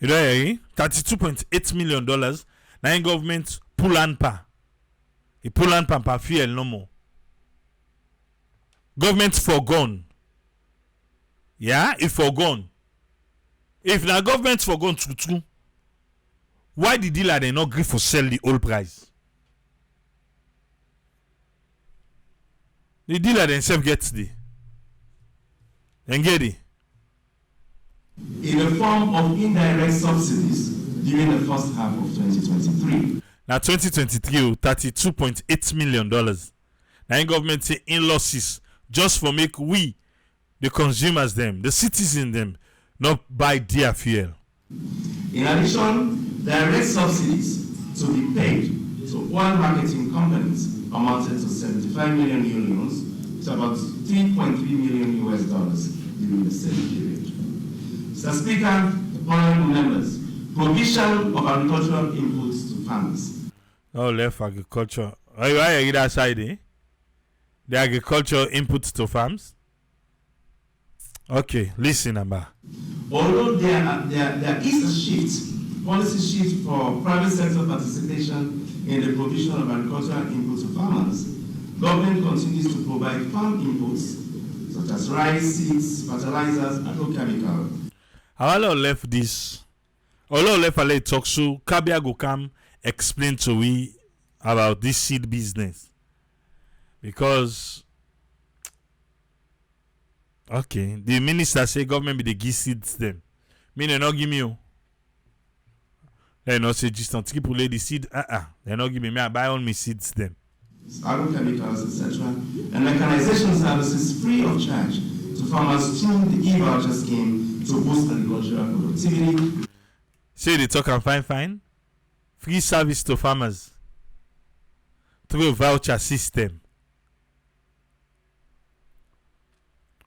You know, $32.8 million. Now government pull and pa. He pull and pa fuel no more. Government forgone. Yeah, it forgone. If the government forgone true, why the dealer they not agree for sell the old price? The dealer themselves gets the. And get it. In the form of indirect subsidies during the first half of 2023. Now 2023, $32.8 million. Now government say in losses just for make we, the consumers them, the citizens them, not buy their fuel. In addition, direct subsidies to be paid to oil marketing companies amounted to 75 million euros, which is about $3.3 million during the same period. Mr. Speaker, honorable members, provision of agricultural inputs to farmers. Oh, left agriculture. Why you that side, eh? The agricultural inputs to farms? Okay, listen, Amba. Although there is a shift, policy shift for private sector participation in the provision of agricultural inputs to farmers, government continues to provide farm inputs such as rice, seeds, fertilizers, agrochemicals. Our left this. Our left a talk so Kabia go come explain to we about this seed business. Because okay, the minister say government be the give seeds them. Me they not give me you. They not say just to pour the seed. They not give me I buy all my seeds them. Agrochemicals, etc., and mechanization services free of charge to farmers through the e-voucher scheme to boost agricultural productivity. Say they talk and fine. Free service to farmers through a voucher system.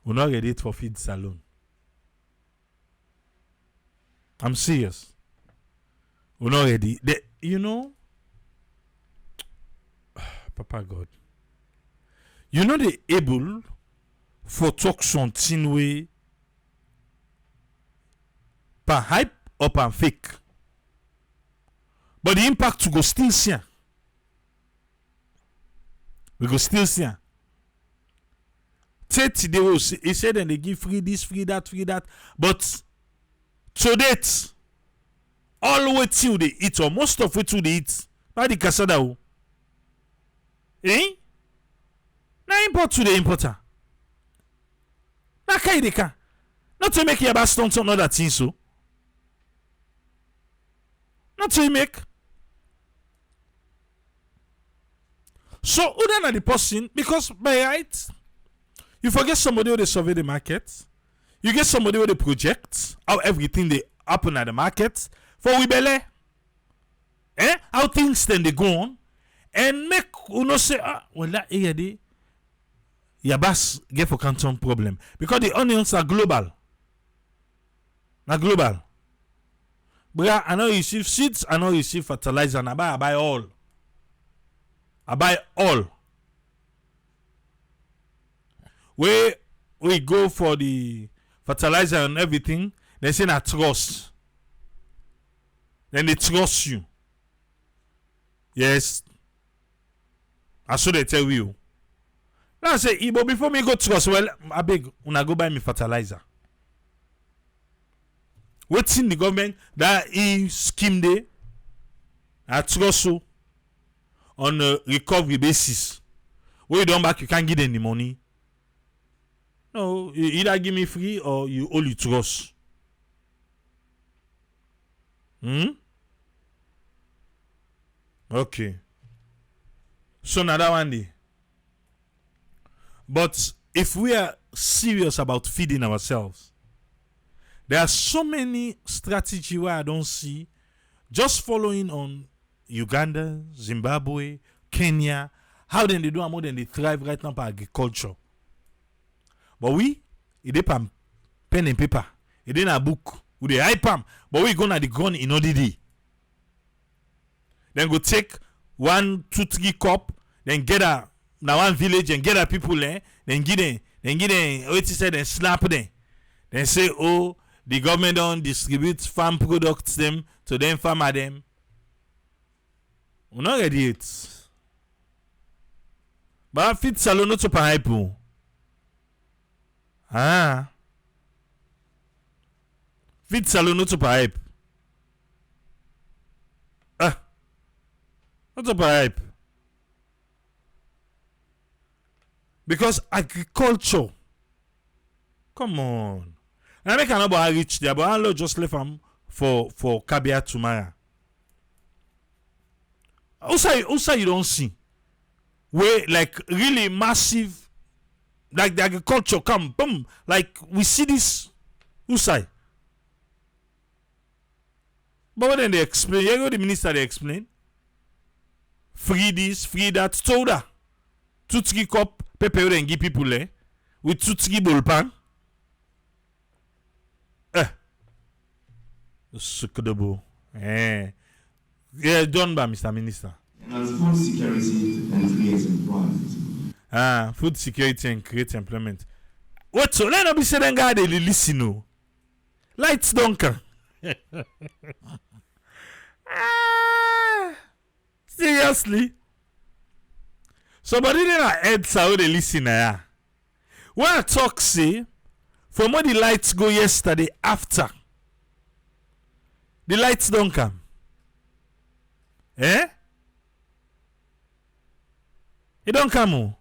We're not ready for feed salon. I'm serious. We're not ready. You know, Papa God. You know they able for talk something way per hype up and fake. But the impact to go still see. We go still see. 30 days, he said, and they give free this, free that. But to date, all what till they eat, or most of what till they eat, by the casada. Eh? Na import to the importer. Na kai de ka. Not to make your baston some other things so. Not to make. So, who then are the person? Because by right, you forget somebody who they survey the market. You get somebody who they project how everything they happen at the market. For we belly. How things then they go on. And make uno say, well that here the Yabas get for canton problem. Because the onions are global. Na global. But I know you receive seeds, I know you receive fertilizer, and I buy all. I buy all. We go for the fertilizer and everything, they say na trust. Then they trust you. Yes. I so they tell you. Now I say, Ibo, before me go trust, well, I beg, una go buy me fertilizer. Waiting the government that scheme day, I trust you on a recovery basis. When you don't back, you can't give them the money. No, you either give me free or you only trust. Okay. So now that one day. But if we are serious about feeding ourselves, there are so many strategies where I don't see just following on Uganda, Zimbabwe, Kenya, how then they do more than they thrive right now by agriculture. But we, it is pen and paper, it is a book, with the hype, but we gonna the gun in ODD. Then go take 1, 2, 3 cup, then get a now one village and get a people there, then get them, what you said, then slap them. Then say, oh, the government don't distribute farm products them to them farmer them. We're not ready yet. But I fit salon not super hype. Fit salon not super hype. Not super hype. Because agriculture, come on. I make another reach there, but I'll just leave them for Kabia tomorrow. Also, you don't see where like really massive, like the agriculture come boom, like we see this. Usai. But when they explain, you know the minister they explain. Free this, free that, soda. 2-3 cup pepper and give people with 2-3 bowl pan. Sukkadabo. Yeah, done by Mr. Minister. And food security and create employment. Food security and create employment. What so? Let not be saying God they listen no. Lights dunker. Seriously. Somebody didn't head how they listen here. When I talk say from when the lights go yesterday after The lights don't come. Eh? It don't come. Oh.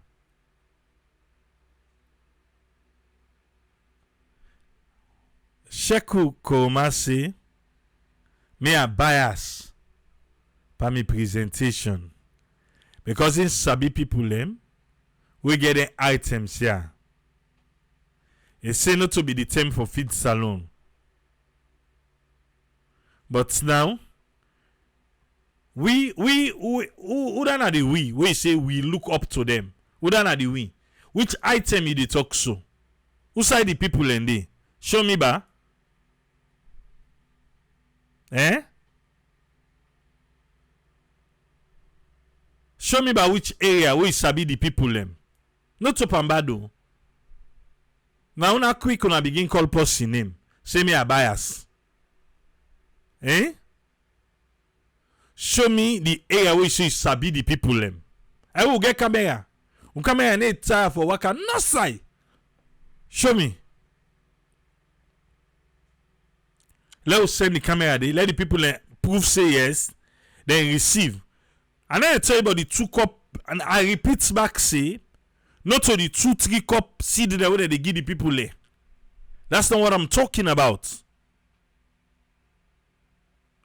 Sheku Koma say, me a bias for me presentation. Because in Sabi people them, we get the items here. It say not to be the term for feed salon. But now, who than are the we say we look up to them. Who than are the we? Which item you dey talk so? Who side the people in there? Show me ba. Eh? Show me by which area we sabi the people them. Not to Pambado. Now una quick una begin call person name. Say me a bias. Eh? Show me the area where you sabi the people them. I will get camera. Un camera need time for waka no side. Show me. Let us send the camera there. Let the people prove say yes. Then receive. And then I tell you about the 2 cup. And I repeat back say. Not to the 2-3 cup seed the way they give the people there. That's not what I'm talking about.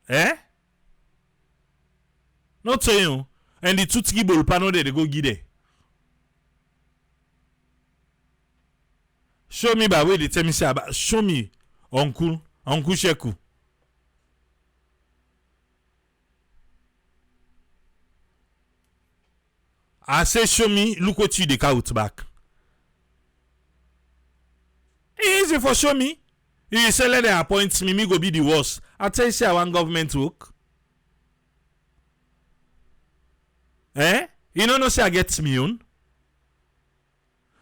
Eh? Not to you. And the 2-3 bowl panel there they go give there. Show me by way they tell me say about. Show me, Uncle Sheku. I say show me, look what you the out back. Easy for show me. You say let them appoint me go be the worst. I tell you say I want government work. Eh? You don't know say I get me on.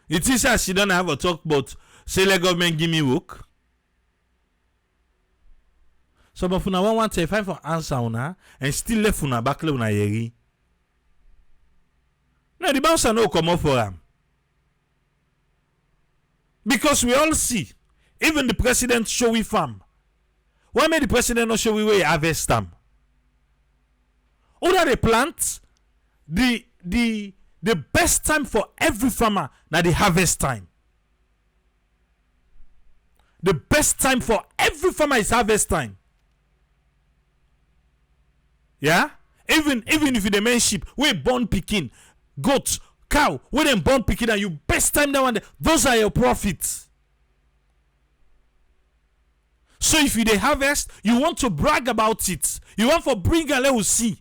It is say she don't have a talk but say let government give me work. Some of una want to find for answer una and still left una back le una yeri. No, the bouncer no come up for him. Because we all see, even the president show we farm. Why may the president not show we where he harvest them? Other they plant, the best time for every farmer now the harvest time. The best time for every farmer is harvest time. Yeah? Even if you the main sheep, we born picking. Goat, cow, when them born picking and you best time that one, those are your profits. So if you dey harvest, you want to brag about it. You want for bring and let us see.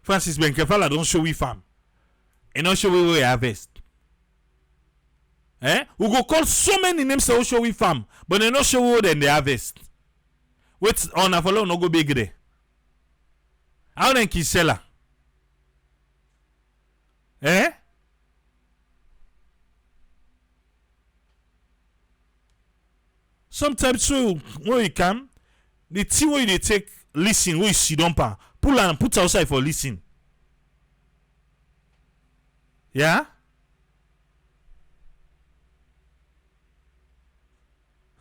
Francis Benkefala don't show we farm. And not show we harvest. Eh? We go call so many names to show we farm, but they not show we then they harvest. Wait on a follow no go big there. How then Kisela? Eh? Sometimes so when you come, the thing where they take listen, where you see don't pull and put outside for listen. Yeah?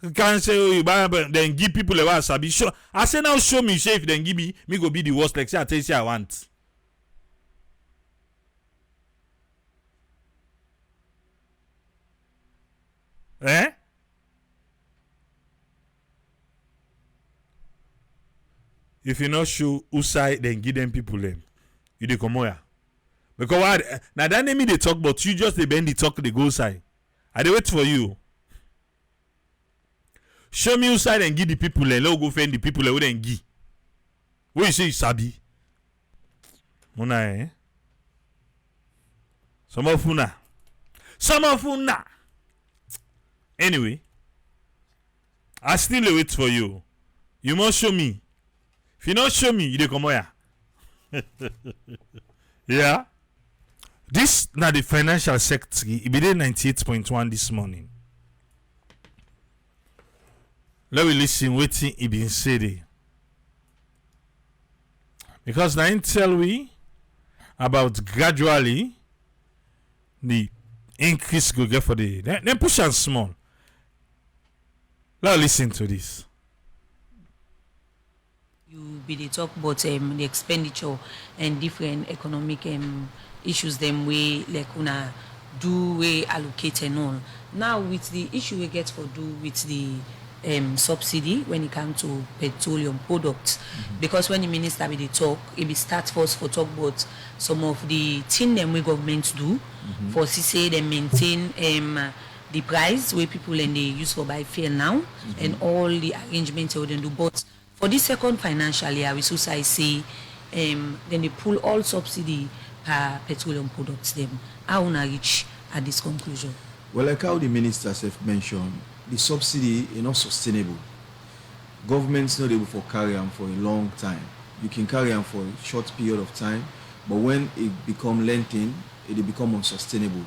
You can't say oh you buy then give people a what sabi. Show I say now show me if then give me go be the worst like say I tell you say I want. Eh? If you not show who side, then give them people them. You dey come here. Because why? Now that name they talk, but you just they bend the talk, they go side. I dey wait for you. Show me who side and give the people them. Let go find the people them then give. What you say you sabi? Muna eh? Some of una. Anyway, I still wait for you. You must show me. If you not show me, you dey come here. Yeah. This now the financial sector. It be 98.1 this morning. Let me listen waiting it been said. Because now tell we about gradually the increase go get for the then push and small. Let's listen to this. You be the talk about the expenditure and different economic issues them way like una do way allocate and all. Now with the issue we get for do with the subsidy when it comes to petroleum products, because when the minister be the talk, it be start first for talk about some of the thing them we government do for say they maintain the price where people and they use for buy fuel now and all the arrangements they do. But for this second financial year, we should say then they pull all subsidy per petroleum products them. How una reach at this conclusion? Well, like how the ministers have mentioned, the subsidy is not sustainable. Government's not able to carry on for a long time. You can carry on for a short period of time, but when it become lengthy, it become unsustainable.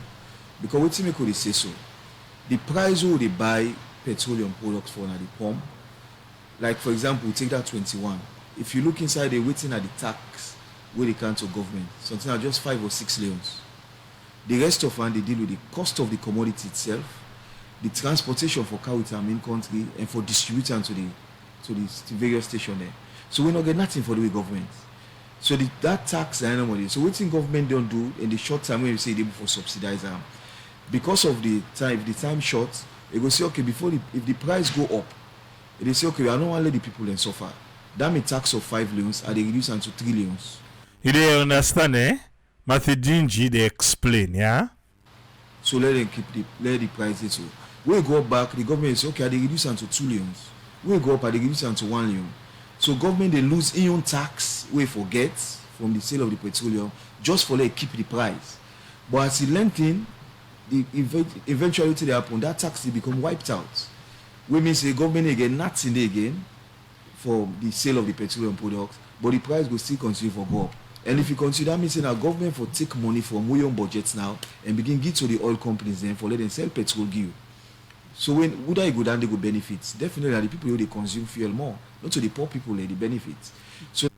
Because what me could say so? The price who they buy petroleum products for at the pump, like for example, take that 21. If you look inside, they're waiting at the tax where they can to government. Something like just 5 or 6 leons. The rest of them, they deal with the cost of the commodity itself, the transportation for car with our main country, and for distributing to the various stations there. So we not get nothing for the government. So that tax and nobody. So what government don't do in the short time when you say they able for subsidize them, because of the time short, they go say okay if the price go up, they say okay I don't want to let the people then suffer. That means tax of 5 leons and they reduce them to 3 leons. You dey understand, eh? Matthew Dingy, they explain, yeah? So let them let the prices so. We go back, the government say okay, they reduce them to 2 leons. We go up and they reduce them to 1 leon. So government they lose in own tax we forget from the sale of the petroleum just for let keep the price. But as the lengthen, the eventuality they happen, that tax they become wiped out. We mean say government again nothing again for the sale of the petroleum products, but the price will still continue for go up. And if you consider me saying that government for take money from we own budgets now and begin give to the oil companies then for let them sell petrol give. So when would I go down they go benefits? Definitely the people who they consume fuel more, not to the poor people they benefits. So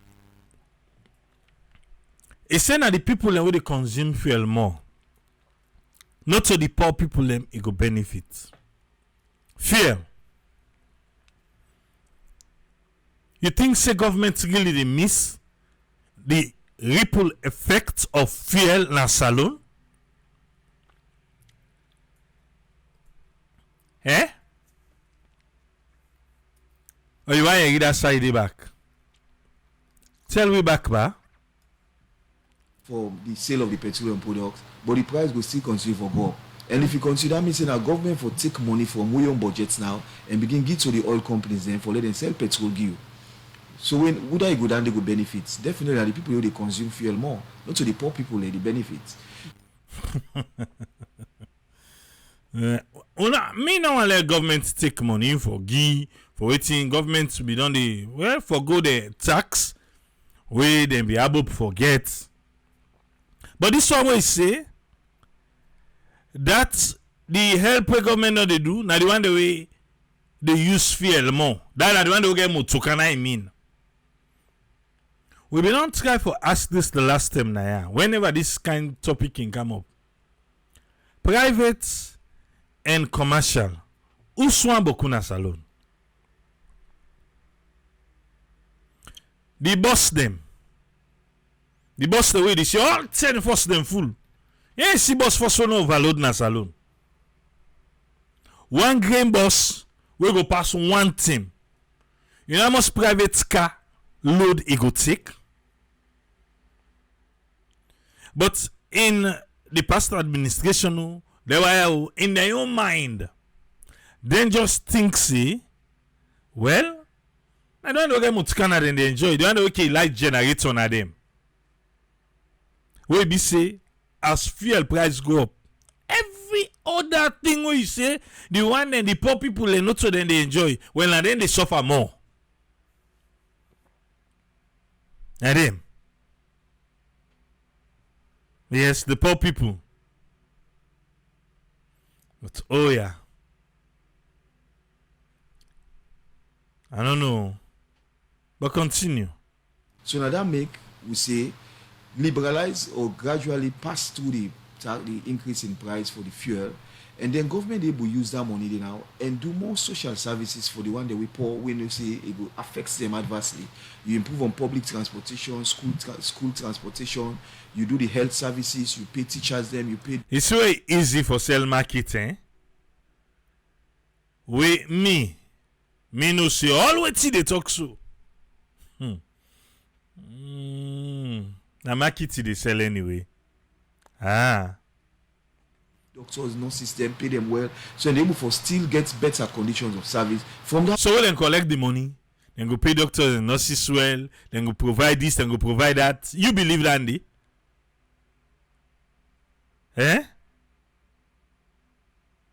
It's saying that the people who they consume fuel more, not to the poor people them it go benefit. Fuel. You think say government really they miss the ripple effect of fuel na salon? Eh? Or you want to get that side back? Tell me back, ba? For the sale of the petroleum products, but the price will still continue for go up. And if you consider me saying that government for take money from we own budgets now and begin give to the oil companies then for let them sell petrol give. So when would I go down they go benefits? Definitely the people who they consume fuel more, not to the poor people they benefits. Me no want let government take money for give for waiting government to be done the for go the tax where then be able to forget. But this one we say that the help government not they do now the one the way they use fuel more. That the one they get more to can I mean. We been on try for ask this the last time now. Whenever this kind of topic can come up. Private and commercial. Où sont beaucoup na salon? The boss them. The boss the way they say all 10 force them full. Yeah, see boss force no overload na salon. One grain boss we go pass one team. You know how much private car load it go take? But in the past administration, they were in their own mind. Then just think, see, well, I don't know them to Canada and they enjoy. They don't know okay light generator on them. We be say as fuel price go up, every other thing where you say the one and the poor people and not so then they enjoy. Well, and then they suffer more. And them. Yes, the poor people. But oh yeah. I don't know. But continue. So now that make we say liberalize or gradually pass through the increase in price for the fuel And then government able use that money they now and do more social services for the one that we poor when you say it will affects them adversely. You improve on public transportation, school transportation, you do the health services, you pay teachers them, you pay. It's very easy for sell marketing. We me no see all what they talk so. Na marketing they sell anyway. Doctors, nurses, them pay them well, so they're able for still get better conditions of service from that. So when they collect the money, then go pay doctors and nurses well, then go provide this, then go provide that. You believe that, Andy?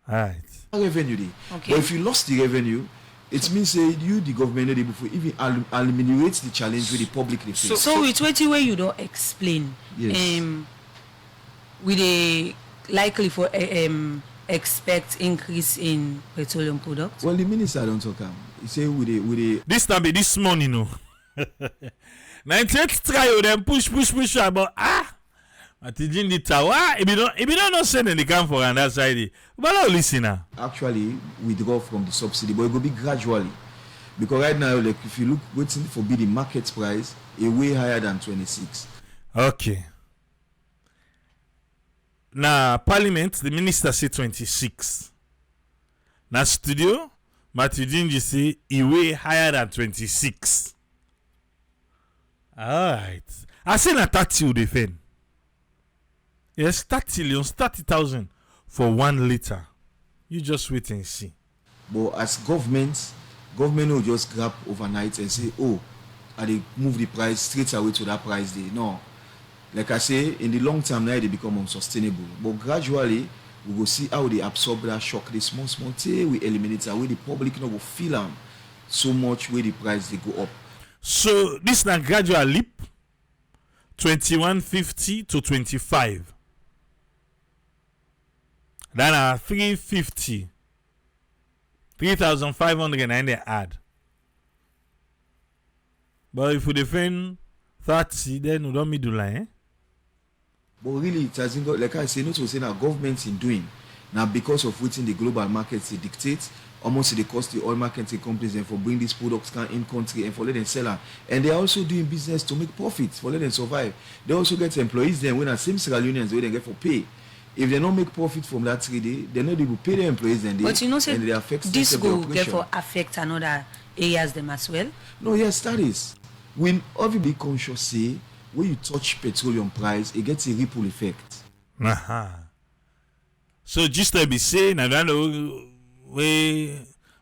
Alright. Revenue day. Okay. But if you lost the revenue, it means you the government not able for even eliminate the challenge with the public they face. So with what you don't explain, Yes. we they likely for expect increase in petroleum products. Well, the minister don't talk. He say with the This time be this morning, no. 98 try them push, but Atijin the tower. If you don't know send they come for another side. But now listen now. actually withdraw from the subsidy, but it will be gradually. Because right now, like if you look waiting for the market price, a way higher than 26. Okay. Now Parliament, the minister say 26. Now studio, Matijin say a way higher than 26. Alright. I say na 30 will defend. Yes, 30,000 for 1 liter. You just wait and see. But as government will just grab overnight and say, oh, and they move the price straight away to that price day. No. Like I say, in the long term now they become unsustainable. But gradually we will see how they absorb that shock. The small till we eliminate it, where the public will feel them so much where the price they go up. So this na gradual leap 2150 to 25. Then 350. 3,500 and they add. But if we defend 30, then we don't middle line. But really, it hasn't got, like I say, not to say that government in doing now because of waiting the global markets they dictate almost the cost the oil marketing companies and for bring these products in country and for let them sell them. And they are also doing business to make profits for let them survive. They also get employees then when the same Sierra Leoneans where they get for pay. If they don't make profit from that 3 day, they're not able to pay their employees then But you know, say and they affect this sense of the will operation. therefore affect another areas them as well. No, yes, that is. We obviously be conscious say when you touch petroleum price, it gets a ripple effect. So just to be saying, I don't know,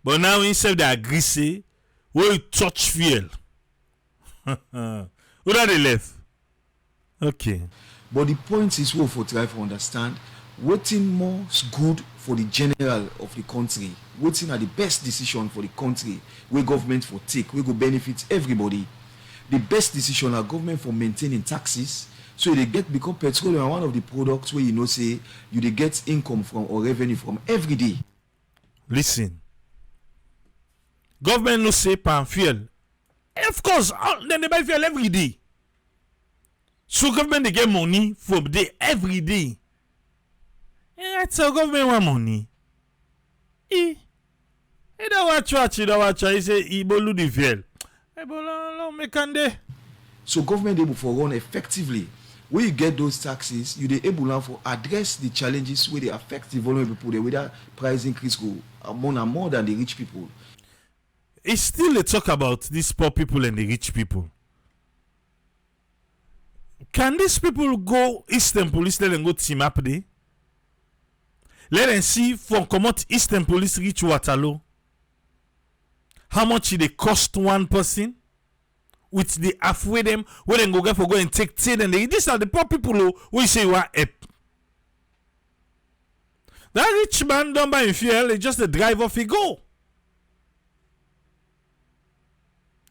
but now instead they agree say, when you touch fuel, what are they left? Okay. But the point is, for try to understand, waiting more good for the general of the country, waiting are the best decision for the country, where government for take, we go benefit everybody. The best decision are government for maintaining taxes, so they get become petroleum one of the products where you know say you they get income from or revenue from every day. Listen, government no say pan fuel. Of course, then they buy fuel every day. So government they get money from day every day. That's how government want money. He don't watch. He say he bolu the fuel. He bolu make ande. So government able for run effectively. When you get those taxes, you they able now for address the challenges where they affect the vulnerable people. They whether price increase go more and more than the rich people. It's still a talk about these poor people and the rich people. Can these people go Eastern Police let them go team up there? Let them see from come out Eastern Police reach Waterloo. How much it cost one person? With the halfway them where they go for go and take tea and these are the poor people who we say you are help. That rich man don't buy fuel, it's just the drive off he go.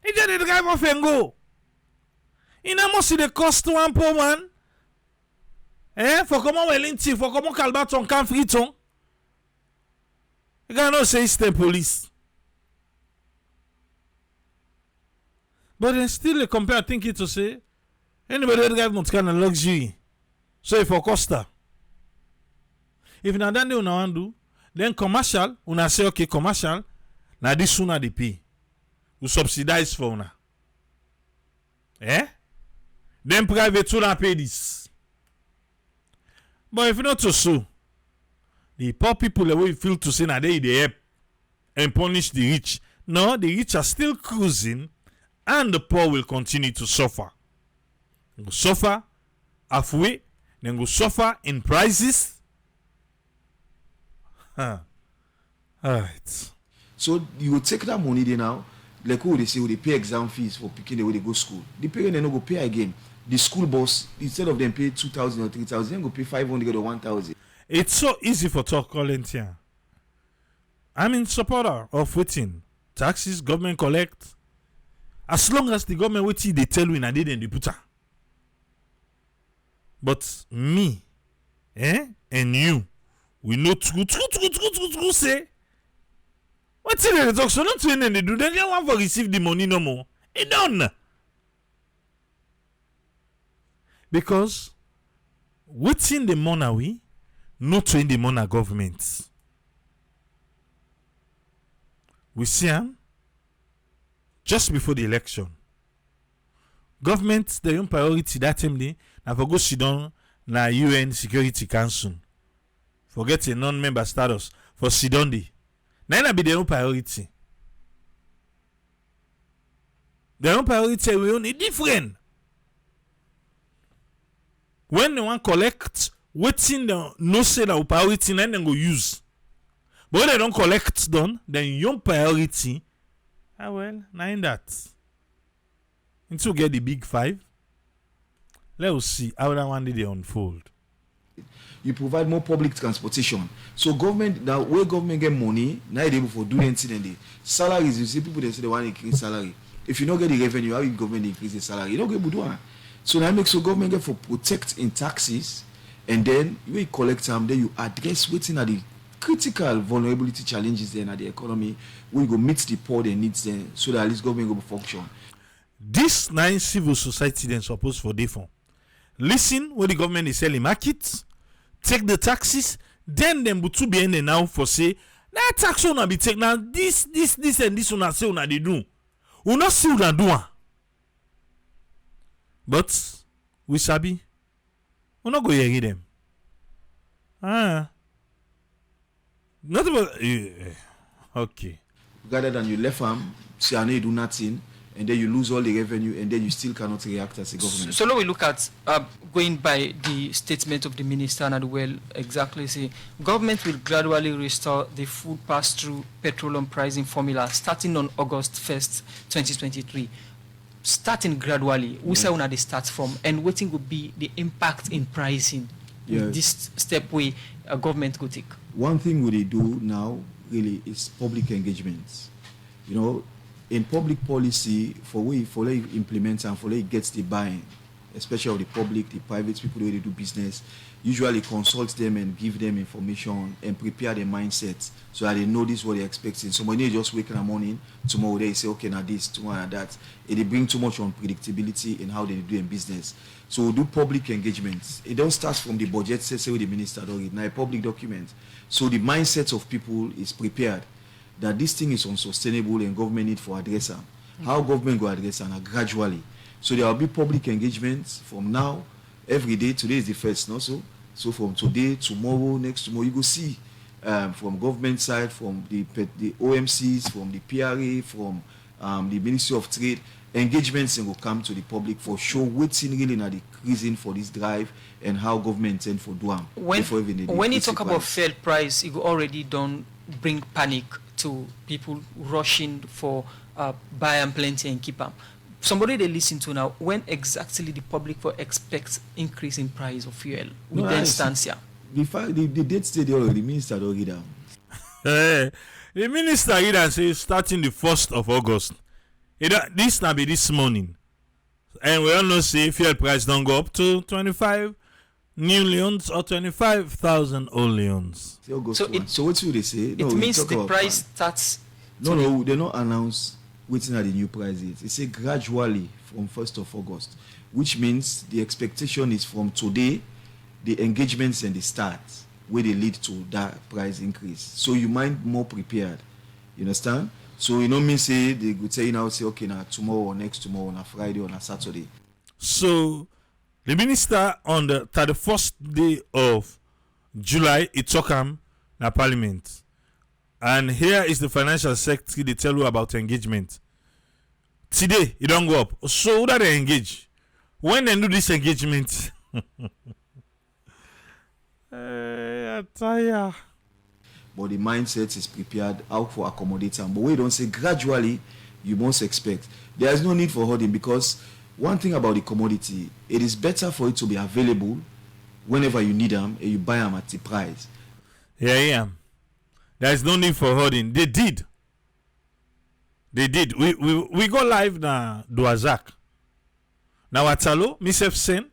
He just the drive off and go. In how much it cost one poor man? For come on Wellington, for come on Calbaton, can Friton. You cannot say Eastern Police. But then still they compare thinking to say anybody that drive not kind of luxury. So if for Costa. If na that day una wan do, then commercial, una say okay, commercial, na this una dey pay. We subsidize for una. Then private una pay this. But if not so, the poor people the way feel to say na they help and punish the rich. No, the rich are still cruising and the poor will continue to suffer. They go suffer halfway, then go suffer in prices. Alright. So you will take that money there now, like who they say they pay exam fees for picking the way they go school. The parent they no go pay again. The school boss, instead of them pay 2,000 or 3,000, they go pay 500 or 1,000. It's so easy for talk calling here. I'm in supporter of waiting. Taxes government collect. As long as the government waiting, they tell you na they then they put her. But me, and you, we know true say. What's in the talk? So not to they do. Then they want to receive the money no more. It done. Because waiting the money not to in the money government. We see him just before the election. Government their own priority that time day na for go sit down na UN Security Council. Forget a non-member status for sit down day. Na be their own priority. Their own priority we only different. When they want collect, waiting the no say that priority then they go use. But when they don't collect done, then your priority, well, now in that. Until get the big five, let us see how that one day they unfold. You provide more public transportation. So government now where government get money, now they able for do anything in the salaries. You see people they say they want to increase salary. If you don't get the revenue, how will government increase the salary? You don't get do one. So that makes so government get for protect in taxes, and then you collect them, then you address waiting at the critical vulnerability challenges then at the economy. We go meet the poor their needs then, so that at least government go function. This nine civil society then supposed for different. Listen what the government is selling market, take the taxes, then them to be in now for say that tax on be take now this and this one say una they do. We not see una do one. But we sabi, we not go hear them. Not about okay. Rather than you left them, say I know you do nothing, and then you lose all the revenue, and then you still cannot react as a government. So now we look at going by the statement of the minister and well exactly say government will gradually restore the food pass-through petroleum pricing formula starting on August 1st, 2023. Starting gradually, we say when they start from, and what will be the impact in pricing with this step way government could take? One thing we do now really is public engagement. You know, in public policy, for it implement and for it gets the buy-in, especially of the public, the private people who they do business, usually consult them and give them information and prepare their mindset so that they know this is what they're expecting. So when they just wake in the morning, tomorrow they say, okay, now this, tomorrow now that. They bring too much unpredictability in how they do in business. So we do public engagements. It don't start from the budget, say with the minister, now a public document. So the mindset of people is prepared that this thing is unsustainable and government need for address them. How government go address them gradually. So there will be public engagements from now, every day. Today is the first, no? So from today, tomorrow, next tomorrow, you go see from government side, from the OMCs, from the PRA, from the Ministry of Trade, engagements will come to the public for sure. Waiting really na the reason for this drive and how government intend for do am. When you talk about fair price, it already don't bring panic to people rushing for buy and plenty and keep them. Somebody they listen to now, when exactly the public for expects increase in price of fuel with the instance here? The date stayed already, the minister already down. The minister either says starting the 1st of August. This now be this morning. And we all know say fuel price don't go up to 25 new Leons or 25,000 old Leons. So what should they say? It means the price starts. No, they not announce waiting at the new price is. They say gradually from 1st of August, which means the expectation is from today, the engagements and the start. where they lead to that price increase. So you might more prepared. You understand? So you know me say they could say now say okay now tomorrow or next tomorrow on a Friday or on a Saturday. So the minister on the 31st day of July it took him na parliament. And here is the financial secretary they tell you about engagement. Today it don't go up. So who that they engage? When they do this engagement I tire. But the mindset is prepared out for accommodating. But we don't say gradually you must expect. There is no need for hoarding because one thing about the commodity, it is better for it to be available whenever you need them and you buy them at the price. Yeah. There is no need for hoarding. They did. We go live na Douazak. Now Watalo, myself sen.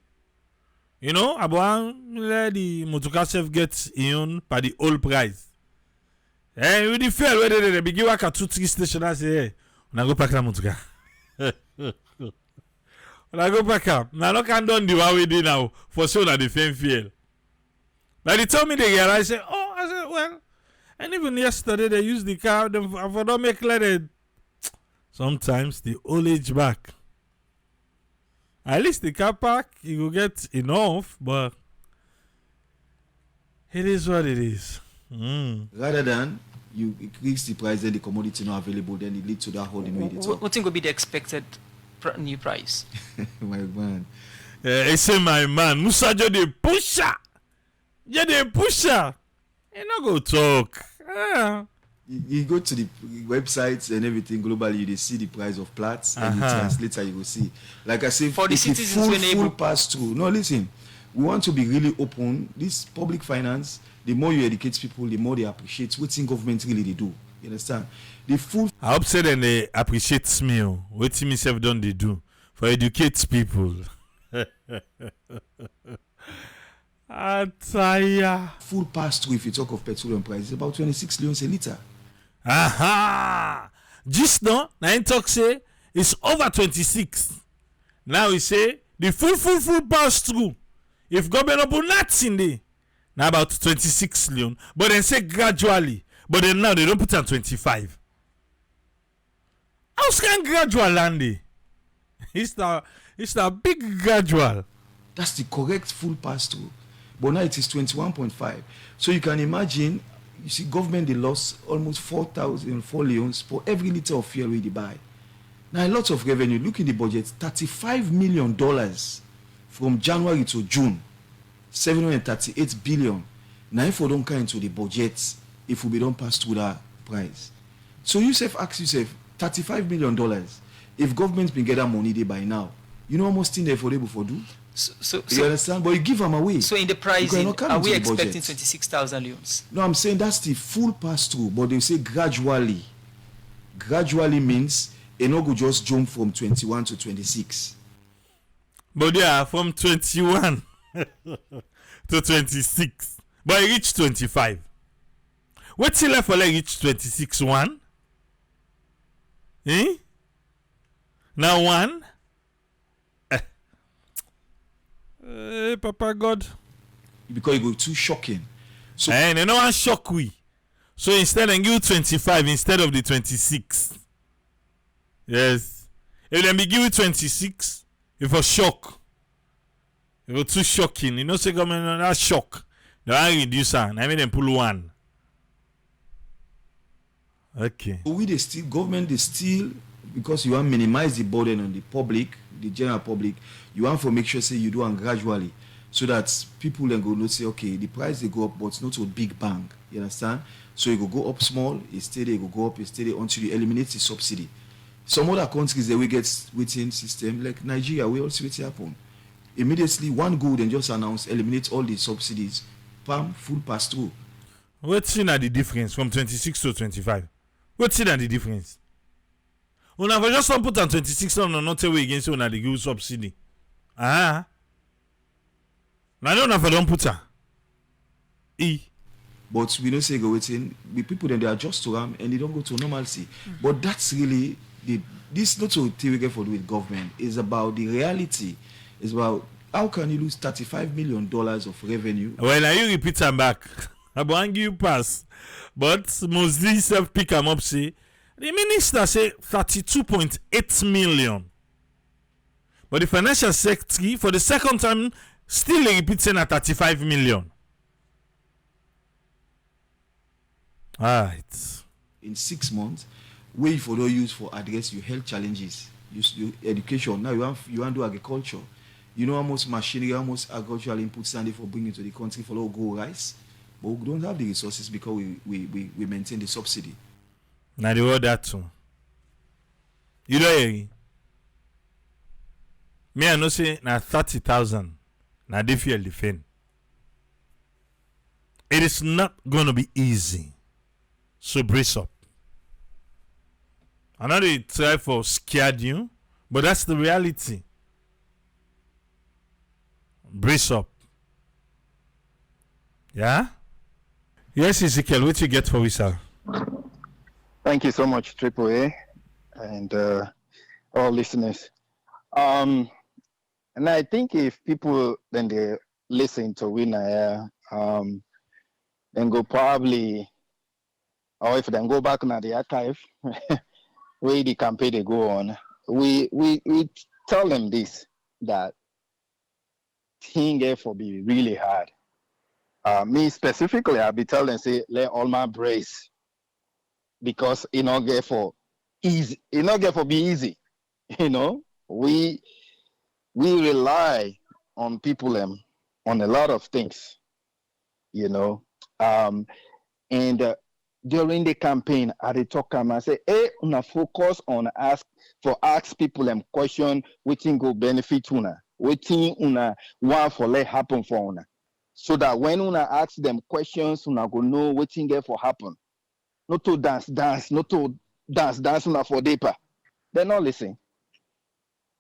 You know, about the motoka self gets in by the old price. And with the fair where they be give a 2-3 station I say, hey, when I go back to motoka. When I go back up, now I can done the way we do now for sure that the fame feel. Now they told me they get, I said, oh, I said, well, and even yesterday they used the car, them for don't make clear. Sometimes the old age back. At least the car park you will get enough, but it is what it is. Rather than you increase the price, then the commodity not available, then it leads to that holding rate. What think will be the expected new price? My man. I say my man, Musa just the pusher. Yeah, the pusher. You not go talk. You go to the websites and everything globally, you see the price of plats and you translate and you will see. Like I say, for the citizens full pass through. No, listen, we want to be really open. This public finance, the more you educate people, the more they appreciate what government really they do. You understand? The full. I hope say then they appreciate me. What myself done they do for educate people. I tire. Full pass through. If you talk of petroleum prices, about 26 leons a liter. Just now I talk say it's over 26. Now we say the full pass through. If government open nothing there, now about 26 leon. But then say gradually. But then now they don't put on 25. How can gradual land there? It's a big gradual. That's the correct full pass through. But now it is 21.5. So you can imagine, you see, government they lost almost 4,004 leons for every liter of fuel we buy. Now a lot of revenue. Look in the budget, $35 million from January to June, 738 billion. Now if we don't come into the budget, if we don't pass through that price. So you ask yourself, $35 million. If government been get that money there by now, you know how much thing they for able to do? So you understand? But you give them away. So in the pricing, are we expecting 26,000 leons? No, I'm saying that's the full pass through, but they say gradually. Gradually means it no go just jump from 21 to 26. But yeah, from 21 to 26. But it reached 25. What's left for like reach 26 one? Now one? Papa God. Because it go too shocking. So and no one shock we. So instead I give 25 instead of the 26. Yes. If then be give you 26, it was shock. It was too shocking. You know, say government that shock. They want reduce and I mean them pull one. Okay. So we government they still, because you want to minimize the burden on the public, the general public, you want to make sure say you do it gradually, so that people then go not say okay the price they go up but it's not a big bang. You understand? So it will go up small, it stay there, it will go up, it stay there until you eliminate the subsidy. Some other countries they will get waiting system like Nigeria, we also see it happen. Immediately one go and just announce eliminate all the subsidies, bam, full pass through. What's the difference from 26 to 25? What's the difference? Una for just put on 26 on not away against una the give subsidy. Now don't don't put her. But we don't say go waiting. The people then they adjust to them and they don't go to normalcy. But that's really this not to theory for with government. It's about the reality. It's about How can you lose $35 million of revenue? Well, now you repeat am back. I go hang you pass. But Mosli self pick am up say the minister say 32.8 million. But the financial secretary for the second time still repeat saying at 35 million. Alright. In 6 months, where for no use for address your health challenges, your education. Now you want to do agriculture. You know how much machinery, how much agricultural inputs stand for bringing to the country for all grow rice, but we don't have the resources because we maintain the subsidy. Now the word that too. You know hear me I know say na 30,000 na dey feel the fin. It is not going to be easy. So brace up. I know they try for scared you, but that's the reality. Brace up. Yeah? Yes, Ezekiel, what you get for we, sir? Thank you so much, Triple A, and all listeners. And I think if people then they listen to Winaya, then go probably, or if they go back now the archive, where the campaign they go on, we tell them this, that thing therefore be really hard. Me specifically, I'll be telling them, say, let all my brace, because it not get for easy, it not get for be easy. You know, we rely on people on a lot of things, you know. And during the campaign, I dey talk and say, hey, una focus on ask people question wetin go benefit una, wetin una want for let happen for una, so that when una ask them questions, una go know wetin get for happen. Not to dance, not to dance una for deeper. They not listen.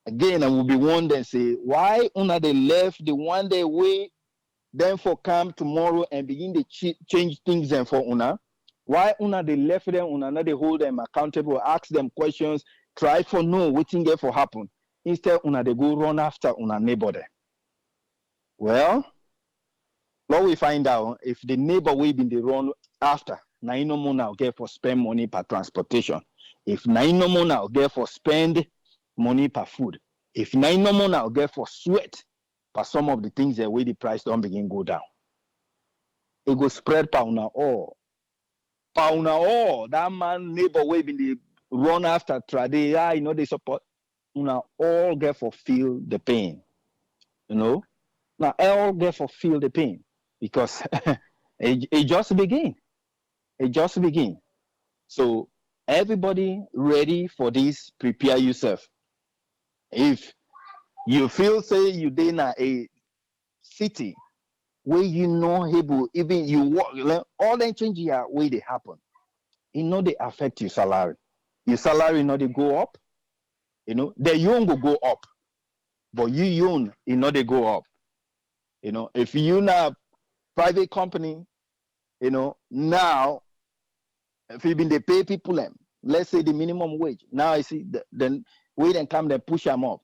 Again, I will be one and say, why una they left the one day way, then for come tomorrow and begin to change things and for una? Why una they left them, una not they hold them accountable, ask them questions, try for know wetin get for happen. Instead, una they go run after una neighbor there. Well, what we find out, if the neighbor we been the run after, now you no more now get for spend money per transportation. If now you no more now get for spend money per food. If now you no more now get for sweat per some of the things that way the price don't begin go down. It go spread per una all. Per una all. That man neighbor we been the run after trade, you know they support. Una all get for feel the pain. You know? Now all get for feel the pain. Because it just begin. It just begin. So everybody ready for this, prepare yourself. If you feel say you in a city where you know able, even you walk, all the change here where they happen, you know they affect your salary. Your salary, you know they go up, you know, the young will go up, but you know they go up. You know, if you now private company, you know, now if you been they pay people them, let's say the minimum wage. Now I see then we then come then push them up.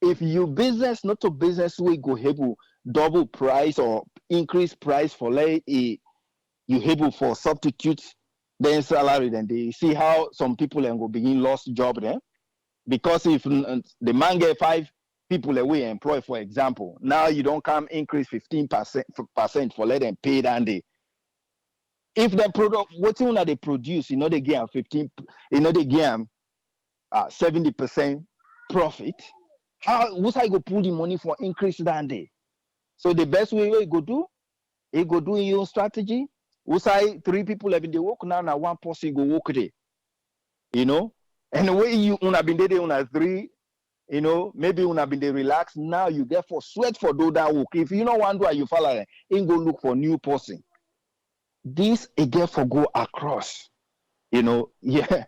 If you business not to business we go able double price or increase price for like you able for substitute then salary, then they see how some people then go begin lost job then. Because if the man get 5 people away employ, for example, now you don't come increase 15% for let them pay that day. If the product, what you know they produce, you know they get 15, you know they get 70% profit. How what's I go pull the money for increase that day? So the best way you go do your strategy. What's I 3 people have been they work now 1 person go work there. You know, and the way you una been there una 3. You know, maybe una been they relax. Now you get for sweat for do that work. If you know one do you follow it, ain't go look for new person. This again for go across. You know, yeah,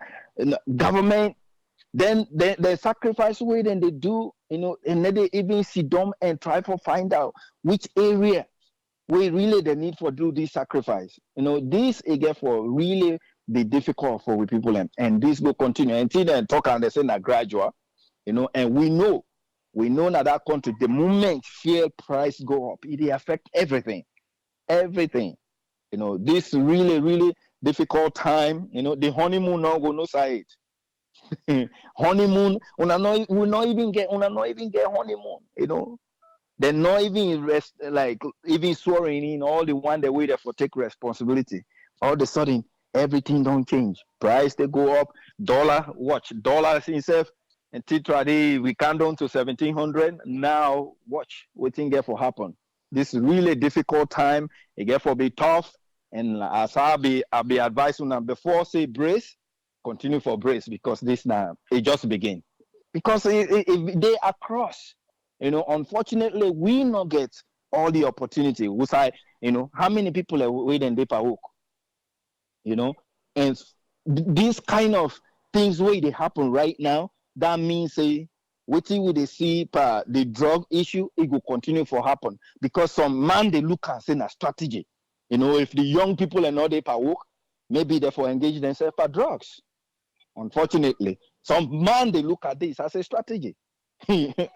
government. Then the sacrifice way then they do. You know, and then they even sit down and try to find out which area we really the need for do this sacrifice. You know, this again for really be difficult for people and this will continue until they talk and they say na gradual. You know, and we know We know that country, the moment fuel price go up, it affect everything. Everything. This really, really difficult time. The honeymoon now go no side. Honeymoon, we not even get honeymoon. They're not even even swearing in all the one they wait for take responsibility. All of a sudden, everything don't change. Price they go up. Dollars itself and Titra we come down to 1700. Now watch what thing get for happen. This is really difficult time. It get for be tough. And as I'll be advising them before say brace, continue for brace because this now it just begin. Because if they are cross, unfortunately we not get all the opportunity. We say, how many people are waiting they per hook? And these kind of things where they happen right now, that means waiting with the see the drug issue, it will continue for happen because some man they look and say a strategy. If the young people are not there per work, maybe they for engage themselves for drugs. Unfortunately, some man they look at this as a strategy.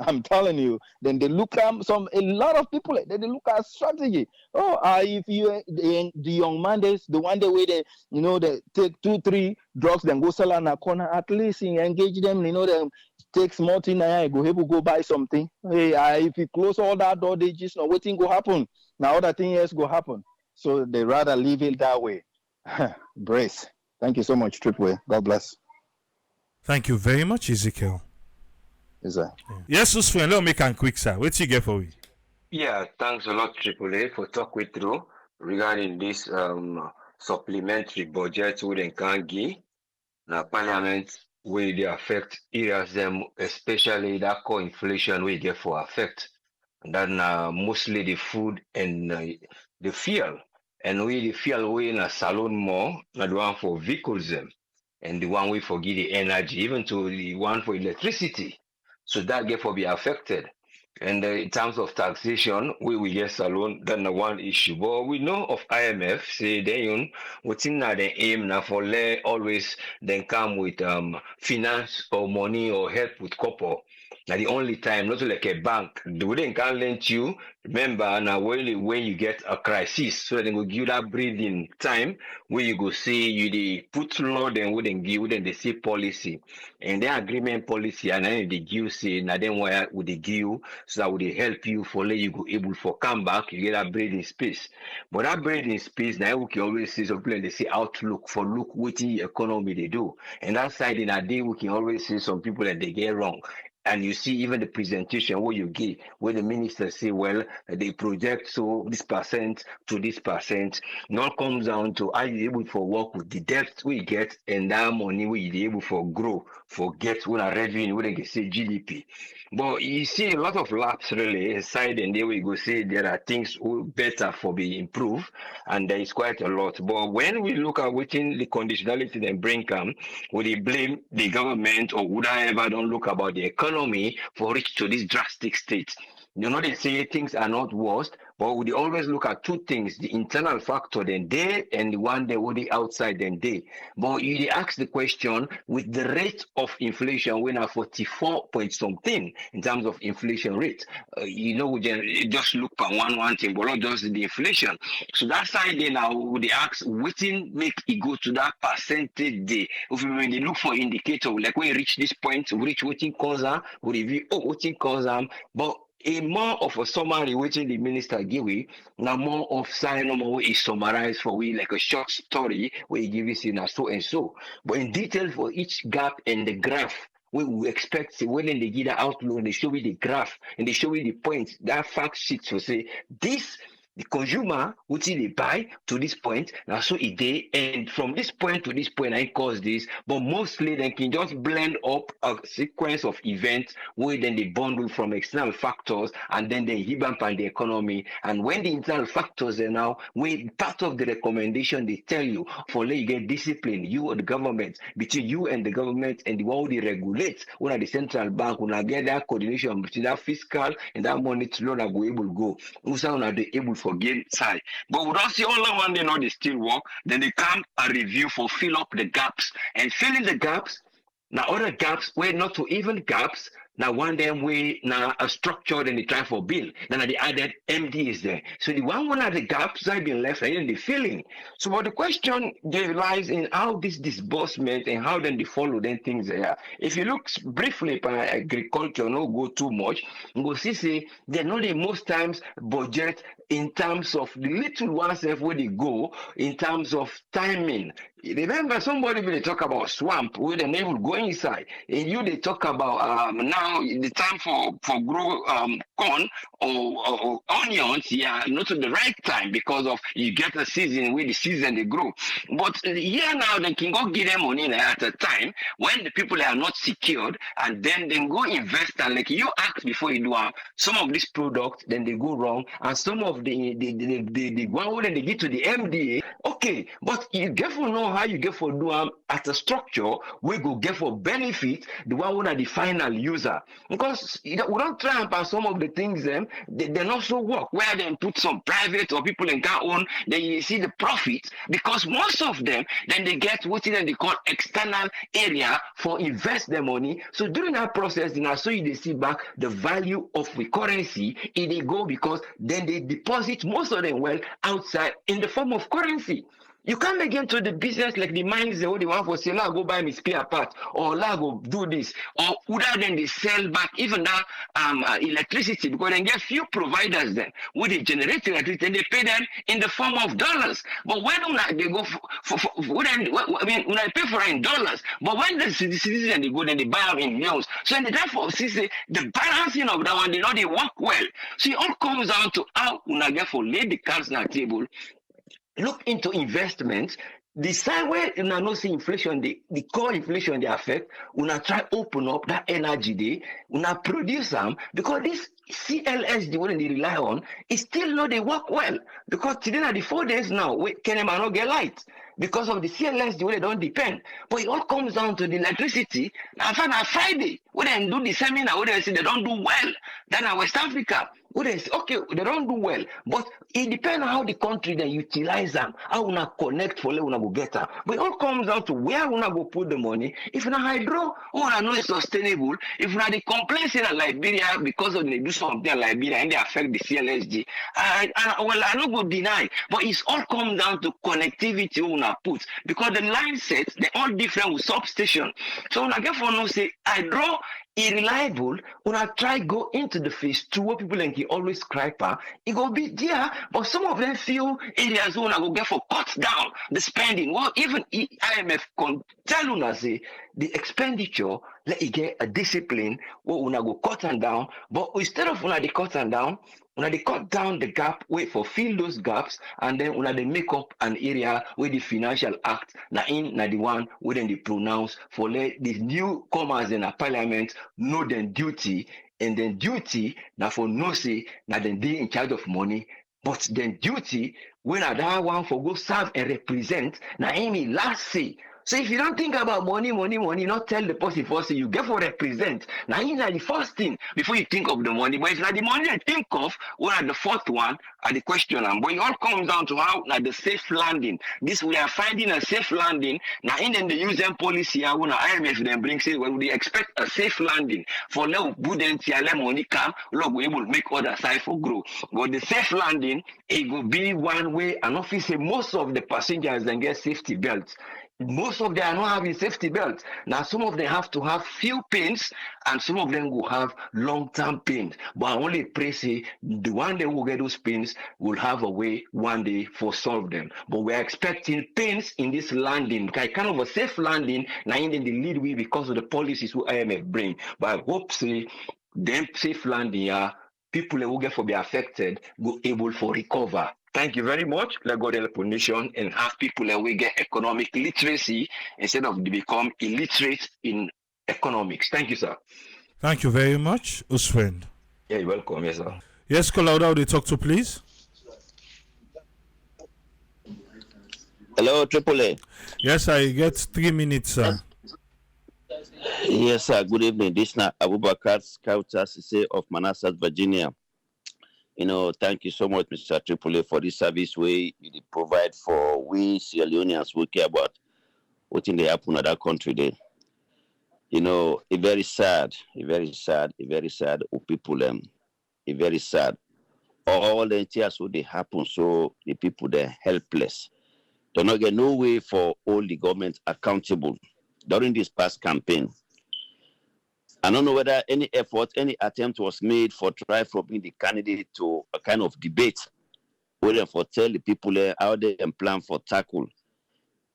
I'm telling you. Then they look at a lot of people. Then they look at strategy. If you the young man, the one day where they take 2-3 drugs, then go sell on a corner. At least engage them. Them take small thing. Go buy something. If you close all that door, they just not waiting go happen. Now other thing else go happen. So they rather leave it that way. Brace. Thank you so much, Triple A. God bless. Thank you very much, Ezekiel. Is that? Yes, friend, let's make a quick, sir. What you get for we? Yeah, thanks a lot, Triple A, for talking through regarding this supplementary budget we then can give. Now, Parliament will they affect areas them, especially that core inflation we get for affect. And then mostly the food and the fuel. And we the fuel we in a salon more, not the one for vehicles them. And the one we forget the energy, even to the one for electricity. So that therefore be affected. And in terms of taxation, we will get alone than the one issue. But we know of IMF, say they what's in the aim now for always then come with finance or money or help with couple. Now the only time, not like a bank, they can't lend you. Remember now when you get a crisis, so they will give you that breathing time where you go see you they put law then wouldn't give then they say policy. And the agreement policy and then they give say now then why would they give you so that would they help you for let you go able for come back, you get that breathing space. But that breathing space now we can always see some people they say outlook for look what the economy they do. And that side in a day we can always see some people that they get wrong. And you see even the presentation where you give, where the minister say, well, they project so this percent to this percent. Now comes down to are you able for work with the debt we get and that money we able for grow, for get when a revenue, when they say GDP. But you see a lot of laps really aside and there we go say there are things better for be improved and there is quite a lot. But when we look at within the conditionality they bring come, would they blame the government or would I ever don't look about the economy for reach to this drastic state? They say things are not worst, but we always look at two things, the internal factor then they and the one that would the outside then they. But you ask the question with the rate of inflation when at 44 point something in terms of inflation rate. We just look at one thing, but not just the inflation. So that side then now they ask waiting make it go to that percentage day. If when they look for indicator, like when you reach this point, we reach waiting cause we review waiting cause but a more of a summary which the minister give we now more of sign more is summarized for we like a short story where he give us in a so and so. But in detail for each gap and the graph we expect when they give the outlook and they show you the graph and they show you the points that fact sheet to say this the consumer which they buy to this point now so it they and from this point to this point I cause this, but mostly they can just blend up a sequence of events where then they bundle from external factors and then they hit up on the economy. And when the internal factors are now when part of the recommendation they tell you for let you get discipline, you or the government, between you and the government and the one they regulate, when at the central bank when I get that coordination between that fiscal and that money to loan go able to go. Also are they able for gain side. But we don't see all the one they know they still work, then they come a review for fill up the gaps. And filling the gaps, now other gaps were not to even gaps, Now one them way now a structure and they try for bill. Then they added MD is there. So the one of the gaps have been left and the filling. So but the question lies in how this disbursement and how then they follow then things there. If you look briefly at agriculture, no go too much, go see they're not the most times budget in terms of the little ones where they go in terms of timing. Remember, somebody will talk about swamp where the name will go inside, and you they talk about now the time for grow corn or onions, yeah, not at the right time because of you get a season where the season they grow. But here now they can go give them money at a time when the people are not secured, and then they go invest and like you ask before you do some of these products, then they go wrong, and some of the one when they get to the MDA, okay, but you get for know how you get for do at a structure we go get for benefit the one who are the final user, because we don't try and pass some of the things they not so work where they put some private or people in car own, then you see the profit, because most of them then they get what they call external area for invest their money. So during that process then so you they see back the value of the currency they go, because then they deposit most of them well outside in the form of currency. You can't begin to the business like the mines, the one for say, go buy me spare part, or go do this, or other than they sell back even that electricity, because they get few providers then where they generate electricity and they pay them in the form of dollars. But when they go when I pay for it in dollars, but when the citizen they go then they buy them in millions. So and therefore see the balancing of that one, they work well. So it all comes down to how una get for lay the cards on the table. Look into investments. The side where you know see inflation, the core inflation they affect, una try open up that energy day, una produce them, because this CLS the one they rely on is still not they work well, because today are the 4 days now we can not get light because of the CLS the way they don't depend. But it all comes down to the electricity. Now Friday when they do the seminar where they say they don't do well, then in West Africa where they say okay they don't do well, but it depends on how the country they utilize them, how una connect for una go better. But it all comes down to where una go put the money. If una hydro, una know it's sustainable. If una the complaints in Liberia because of they do something in Liberia and they affect the CLSG, I don't go deny, but it's all come down to connectivity una put, because the line sets they all different with substation. So una get for no say hydro irreliable, when I try go into the phase 2 where people like always cry it go be there, but some of them feel areas where I go get for cut down the spending. Well, even IMF can tell una say the expenditure let it get a discipline where una go cut and down, but instead of una they cut and down, una they cut down the gap, wait for fill those gaps, and then una they make up an area where the financial act na the one where then they pronounce for let these newcomers in a parliament know their duty, and then duty now for no say now then they in charge of money, but then duty when I that one for go serve and represent now Amy last say. So if you don't think about money, not tell the person first, you get for represent. Now you know the first thing before you think of the money. But it's not the money I think of, one at the fourth one at the question. But it all comes down to how like the safe landing. This we are finding a safe landing. Now in them they use them policy and when IMF then bring say when we expect a safe landing for no wouldn't let money come, look we able to make other side for grow. But the safe landing, it will be one way, and obviously most of the passengers then get safety belts. Most of them are not having safety belts. Now, some of them have to have few pains, and some of them will have long-term pains. But I only pray say the one day will get those pains will have a way one day for solve them. But we're expecting pains in this landing, kind of a safe landing, now in the lead way because of the policies who IMF bring. But I hope say them safe landing, people who get for be affected go able for recover. Thank you very much. Let God help our nation and have people that we get economic literacy instead of become illiterate in economics. Thank you, sir. Thank you very much, Usfriend. Yeah, you're welcome. Yes, sir. Yes, call out how they talk to, please. Hello, AAA. Yes, I get 3 minutes, sir. Yes, sir. Good evening. This is Abubakar Scouter Sise of Manassas, Virginia. Thank you so much, Mr. AAA, for this service we you provide for we Sierra Leoneans who care about what in the happen in that country there. A very sad, a very sad, a very sad people, a very sad. All the tears so they happen, so the people they're helpless. They not get no way for all the government accountable during this past campaign. I don't know whether any effort, any attempt was made for try for being the candidate to a kind of debate, whether for tell the people how they can plan for tackle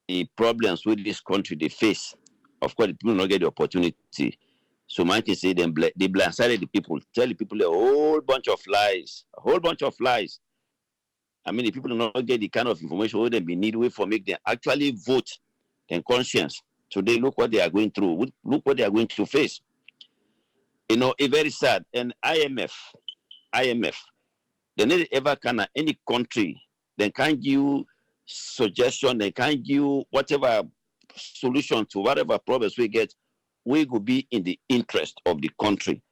the problems with this country they face. Of course, the people not get the opportunity. So man can say they blindsided the people, tell the people a whole bunch of lies, a whole bunch of lies. I mean, the people do not get the kind of information where they be need way for make them actually vote in conscience. Today, look what they are going through. Look what they are going to face. It's very sad. And IMF, they never ever can any country, they can't give suggestion, they can't give whatever solution to whatever problems we get, we will be in the interest of the country.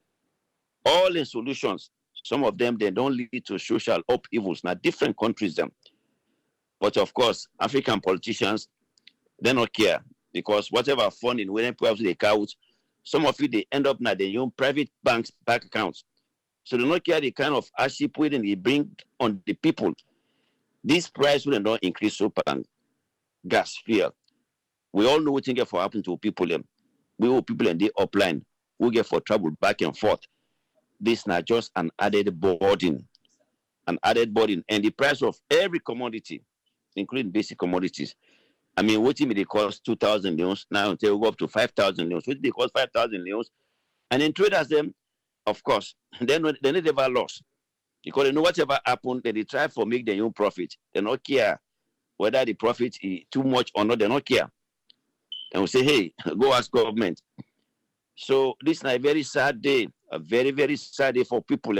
All the solutions, some of them, they don't lead to social upheavals. Now, different countries, them. But of course, African politicians, they don't care because whatever funding, when they count, some of it, they end up now, they own private banks, bank accounts. So they don't care the kind of hardship they bring on the people. This price will not increase super and gas, fuel. We all know what things get for happen to people. We all people in the upline who get for trouble back and forth. This is not just an added burden. And the price of every commodity, including basic commodities. I mean, what they cost 2,000 leons, now they will go up to 5,000 leons. What they cost 5,000 leons. And then traders them, of course, they never lost. Because they know whatever happened, they try for make their own profit. They don't care whether the profit is too much or not, they don't care. And we say, hey, go ask government. So this is a very sad day, a very, very sad day for people.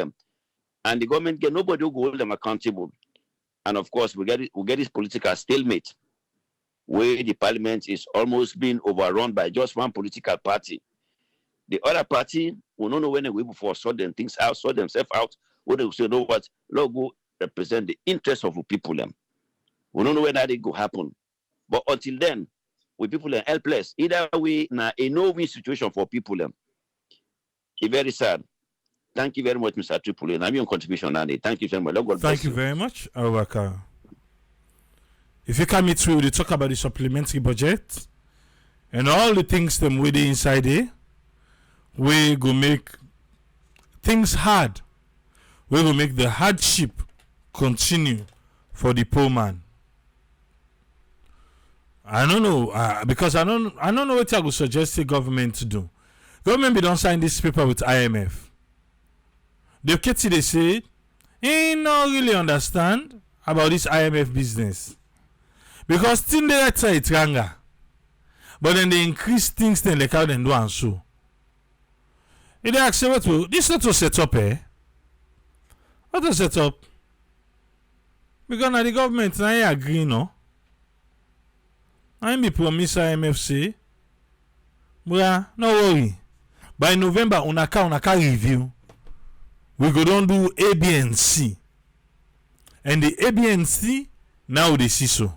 And the government get nobody who will hold them accountable. And of course, we get this political stalemate where the parliament is almost being overrun by just one political party. The other party will not know when they will before sort them things out, sort themselves out, where they will say, know what, logo represent the interest of the people. We don't know when that will happen. But until then, we people are helpless. Either way, now a no-win situation for people. It's very sad. Thank you very much, Mr. Tripoli. And I'm your contribution now. Thank you very much. Thank you very much, Awaka. If you come through, we talk about the supplementary budget and all the things them with the inside there, we go make things hard. We will make the hardship continue for the poor man. I don't know because I don't know what I would suggest the government to do. Government don't sign this paper with IMF. The Ketty they say, not really understand about this IMF business because still they try it ranga, but then they increase things then like how they do and so. If they ask what this not to set up, What to set up? Because now the government now agree, no. I me promise IMF say, no worry. By November, unaka review. We go down do A, B, and C. And the A, B, and C, now they see so.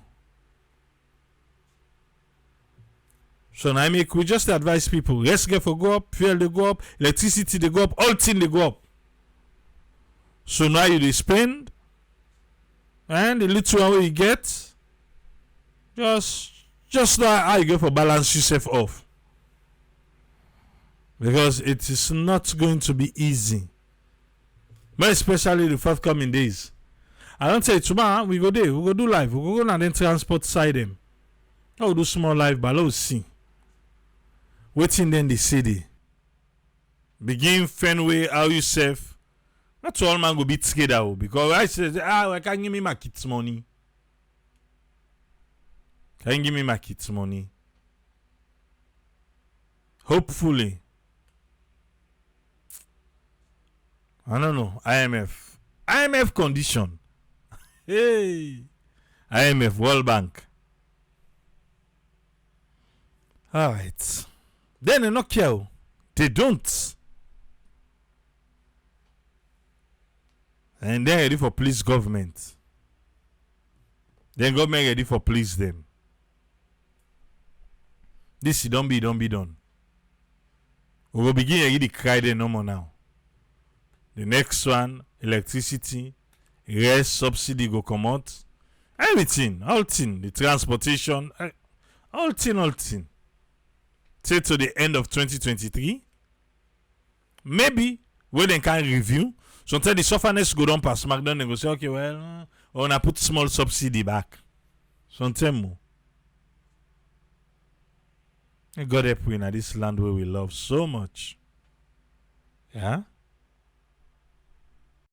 So now we just advise people, let's get for go up, fuel they go up, electricity they go up, all things they go up. So now you they spend, and the little one you get, just know how you go for balance yourself off. Because it is not going to be easy. But especially the forthcoming days. I don't say tomorrow we go there, we go do live, we go and then transport side them. I will do small live, but let's see. Waiting then the city. Begin Fenway, how you safe. Not all man go be together because I say, I can't give me my kids money. Can you give me my kids money? Hopefully. I don't know. IMF condition. Hey. IMF World Bank. Alright. Then they not care. They don't. And they're ready for police government. Then government ready for police them. This don't be done. We will begin already cry there no more now. The next one, electricity, rest subsidy go come out. Everything, all thing, the transportation, all thing. Say to the end of 2023. Maybe when they can review, sometimes the sufferness go down past SmackDown and go say, okay, well, I wanna put small subsidy back. Sometimes more. God help we in this land where we love so much. Yeah?